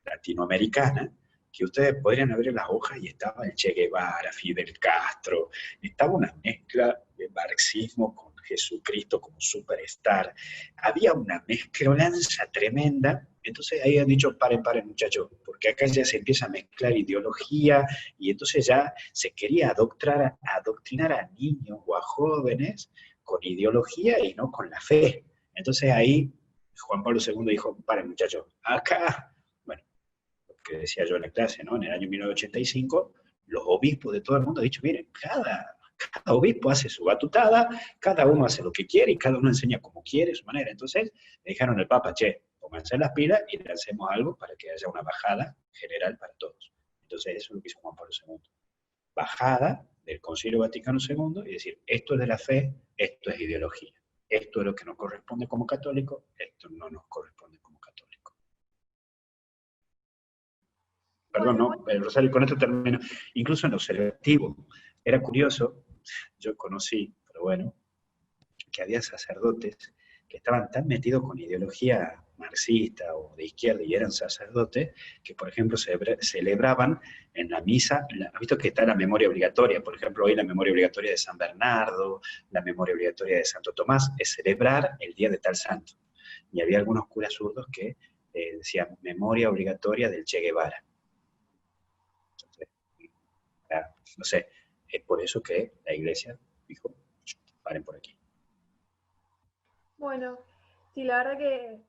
B: latinoamericana, que ustedes podrían abrir las hojas y estaba el Che Guevara, Fidel Castro, estaba una mezcla de marxismo con Jesucristo como superstar, había una mezclolanza tremenda. Entonces ahí han dicho, paren, paren muchachos, porque acá ya se empieza a mezclar ideología y entonces ya se quería adoctrinar a niños o a jóvenes con ideología y no con la fe. Entonces ahí Juan Pablo II dijo, paren muchachos, acá, bueno, lo que decía yo en la clase, ¿no? En el año 1985, los obispos de todo el mundo han dicho, miren, cada obispo hace su batutada, cada uno hace lo que quiere y cada uno enseña como quiere, su manera. Entonces le dijeron al Papa, che, pónganse las pilas y le hacemos algo para que haya una bajada general para todos. Entonces eso es lo que hizo Juan Pablo II. Bajada del Concilio Vaticano II y decir, esto es de la fe, esto es ideología. Esto es lo que nos corresponde como católico, esto no nos corresponde como católico. Perdón,
A: Bueno,
B: no, Rosario, con esto termino. Incluso en lo selectivo, era curioso, yo conocí, pero bueno, que había sacerdotes que estaban tan metidos con ideología marxista o de izquierda y eran sacerdotes, que por ejemplo celebraban en la misa, ¿has visto que está la memoria obligatoria? Por ejemplo, hoy la memoria obligatoria de San Bernardo, la memoria obligatoria de Santo Tomás, es celebrar el día de tal santo. Y había algunos curas zurdos que decían memoria obligatoria del Che Guevara. Entonces, no sé, es por eso que la iglesia dijo, paren por aquí.
A: bueno, sí, la verdad que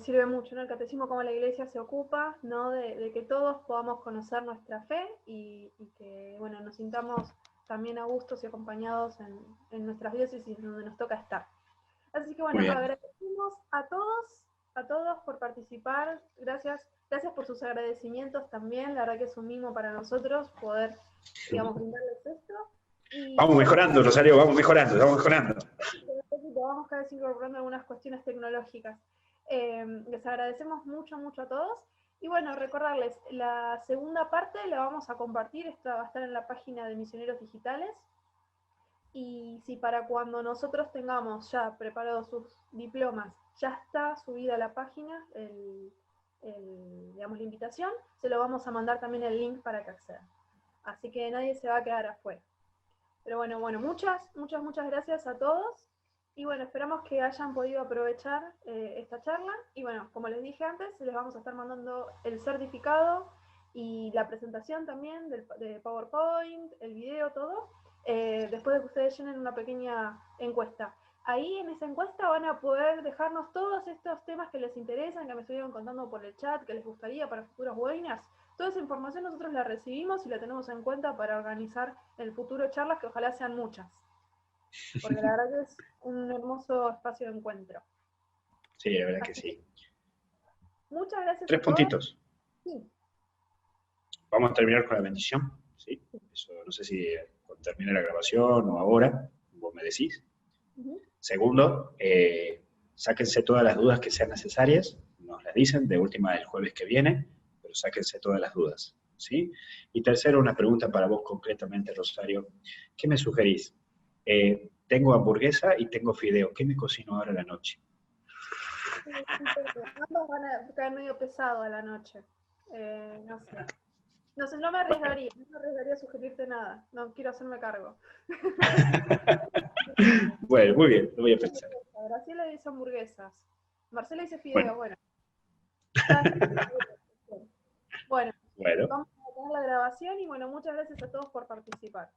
A: sirve mucho, ¿no? El catecismo, como la iglesia se ocupa, ¿no? De que todos podamos conocer nuestra fe y que, bueno, nos sintamos también a gustos y acompañados en nuestras diócesis donde nos toca estar. Así que, bueno, agradecemos a todos por participar. Gracias por sus agradecimientos también. La verdad que es un mimo para nosotros poder, digamos, brindarles esto. Y,
B: vamos mejorando, Rosario, vamos mejorando.
A: Vamos cada vez incorporando algunas cuestiones tecnológicas. Les agradecemos mucho a todos. Y bueno, recordarles, la segunda parte la vamos a compartir, esta va a estar en la página de Misioneros Digitales. Y si para cuando nosotros tengamos ya preparados sus diplomas, ya está subida a la página, digamos, la invitación, se lo vamos a mandar también el link para que accedan. Así que nadie se va a quedar afuera. Pero bueno, muchas gracias a todos. Y bueno, esperamos que hayan podido aprovechar esta charla. Y bueno, como les dije antes, les vamos a estar mandando el certificado y la presentación también de PowerPoint, el video, todo, después de que ustedes llenen una pequeña encuesta. Ahí en esa encuesta van a poder dejarnos todos estos temas que les interesan, que me estuvieron contando por el chat, que les gustaría para futuros webinars. Toda esa información nosotros la recibimos y la tenemos en cuenta para organizar en el futuro charlas, que ojalá sean muchas. Porque la verdad que es un hermoso espacio de encuentro.
B: Sí, la verdad que sí.
A: Muchas gracias.
B: 3 puntitos.
A: Sí.
B: Vamos a terminar con la bendición. ¿Sí? Eso, no sé si cuando termine la grabación o ahora, vos me decís. Segundo, sáquense todas las dudas que sean necesarias, nos las dicen, de última el jueves que viene, pero sáquense todas las dudas. ¿Sí? Y tercero, una pregunta para vos concretamente, Rosario. ¿Qué me sugerís? Tengo hamburguesa y tengo fideo. ¿Qué me cocino ahora a la noche?
A: Ambos van a caer medio pesado a la noche. No sé. No me arriesgaría a sugerirte nada. No quiero hacerme cargo.
B: Bueno, muy bien, lo voy a pensar.
A: Graciela dice hamburguesas. Marcela dice fideo, bueno. Bueno, vamos a tener la grabación y bueno, muchas gracias a todos por participar.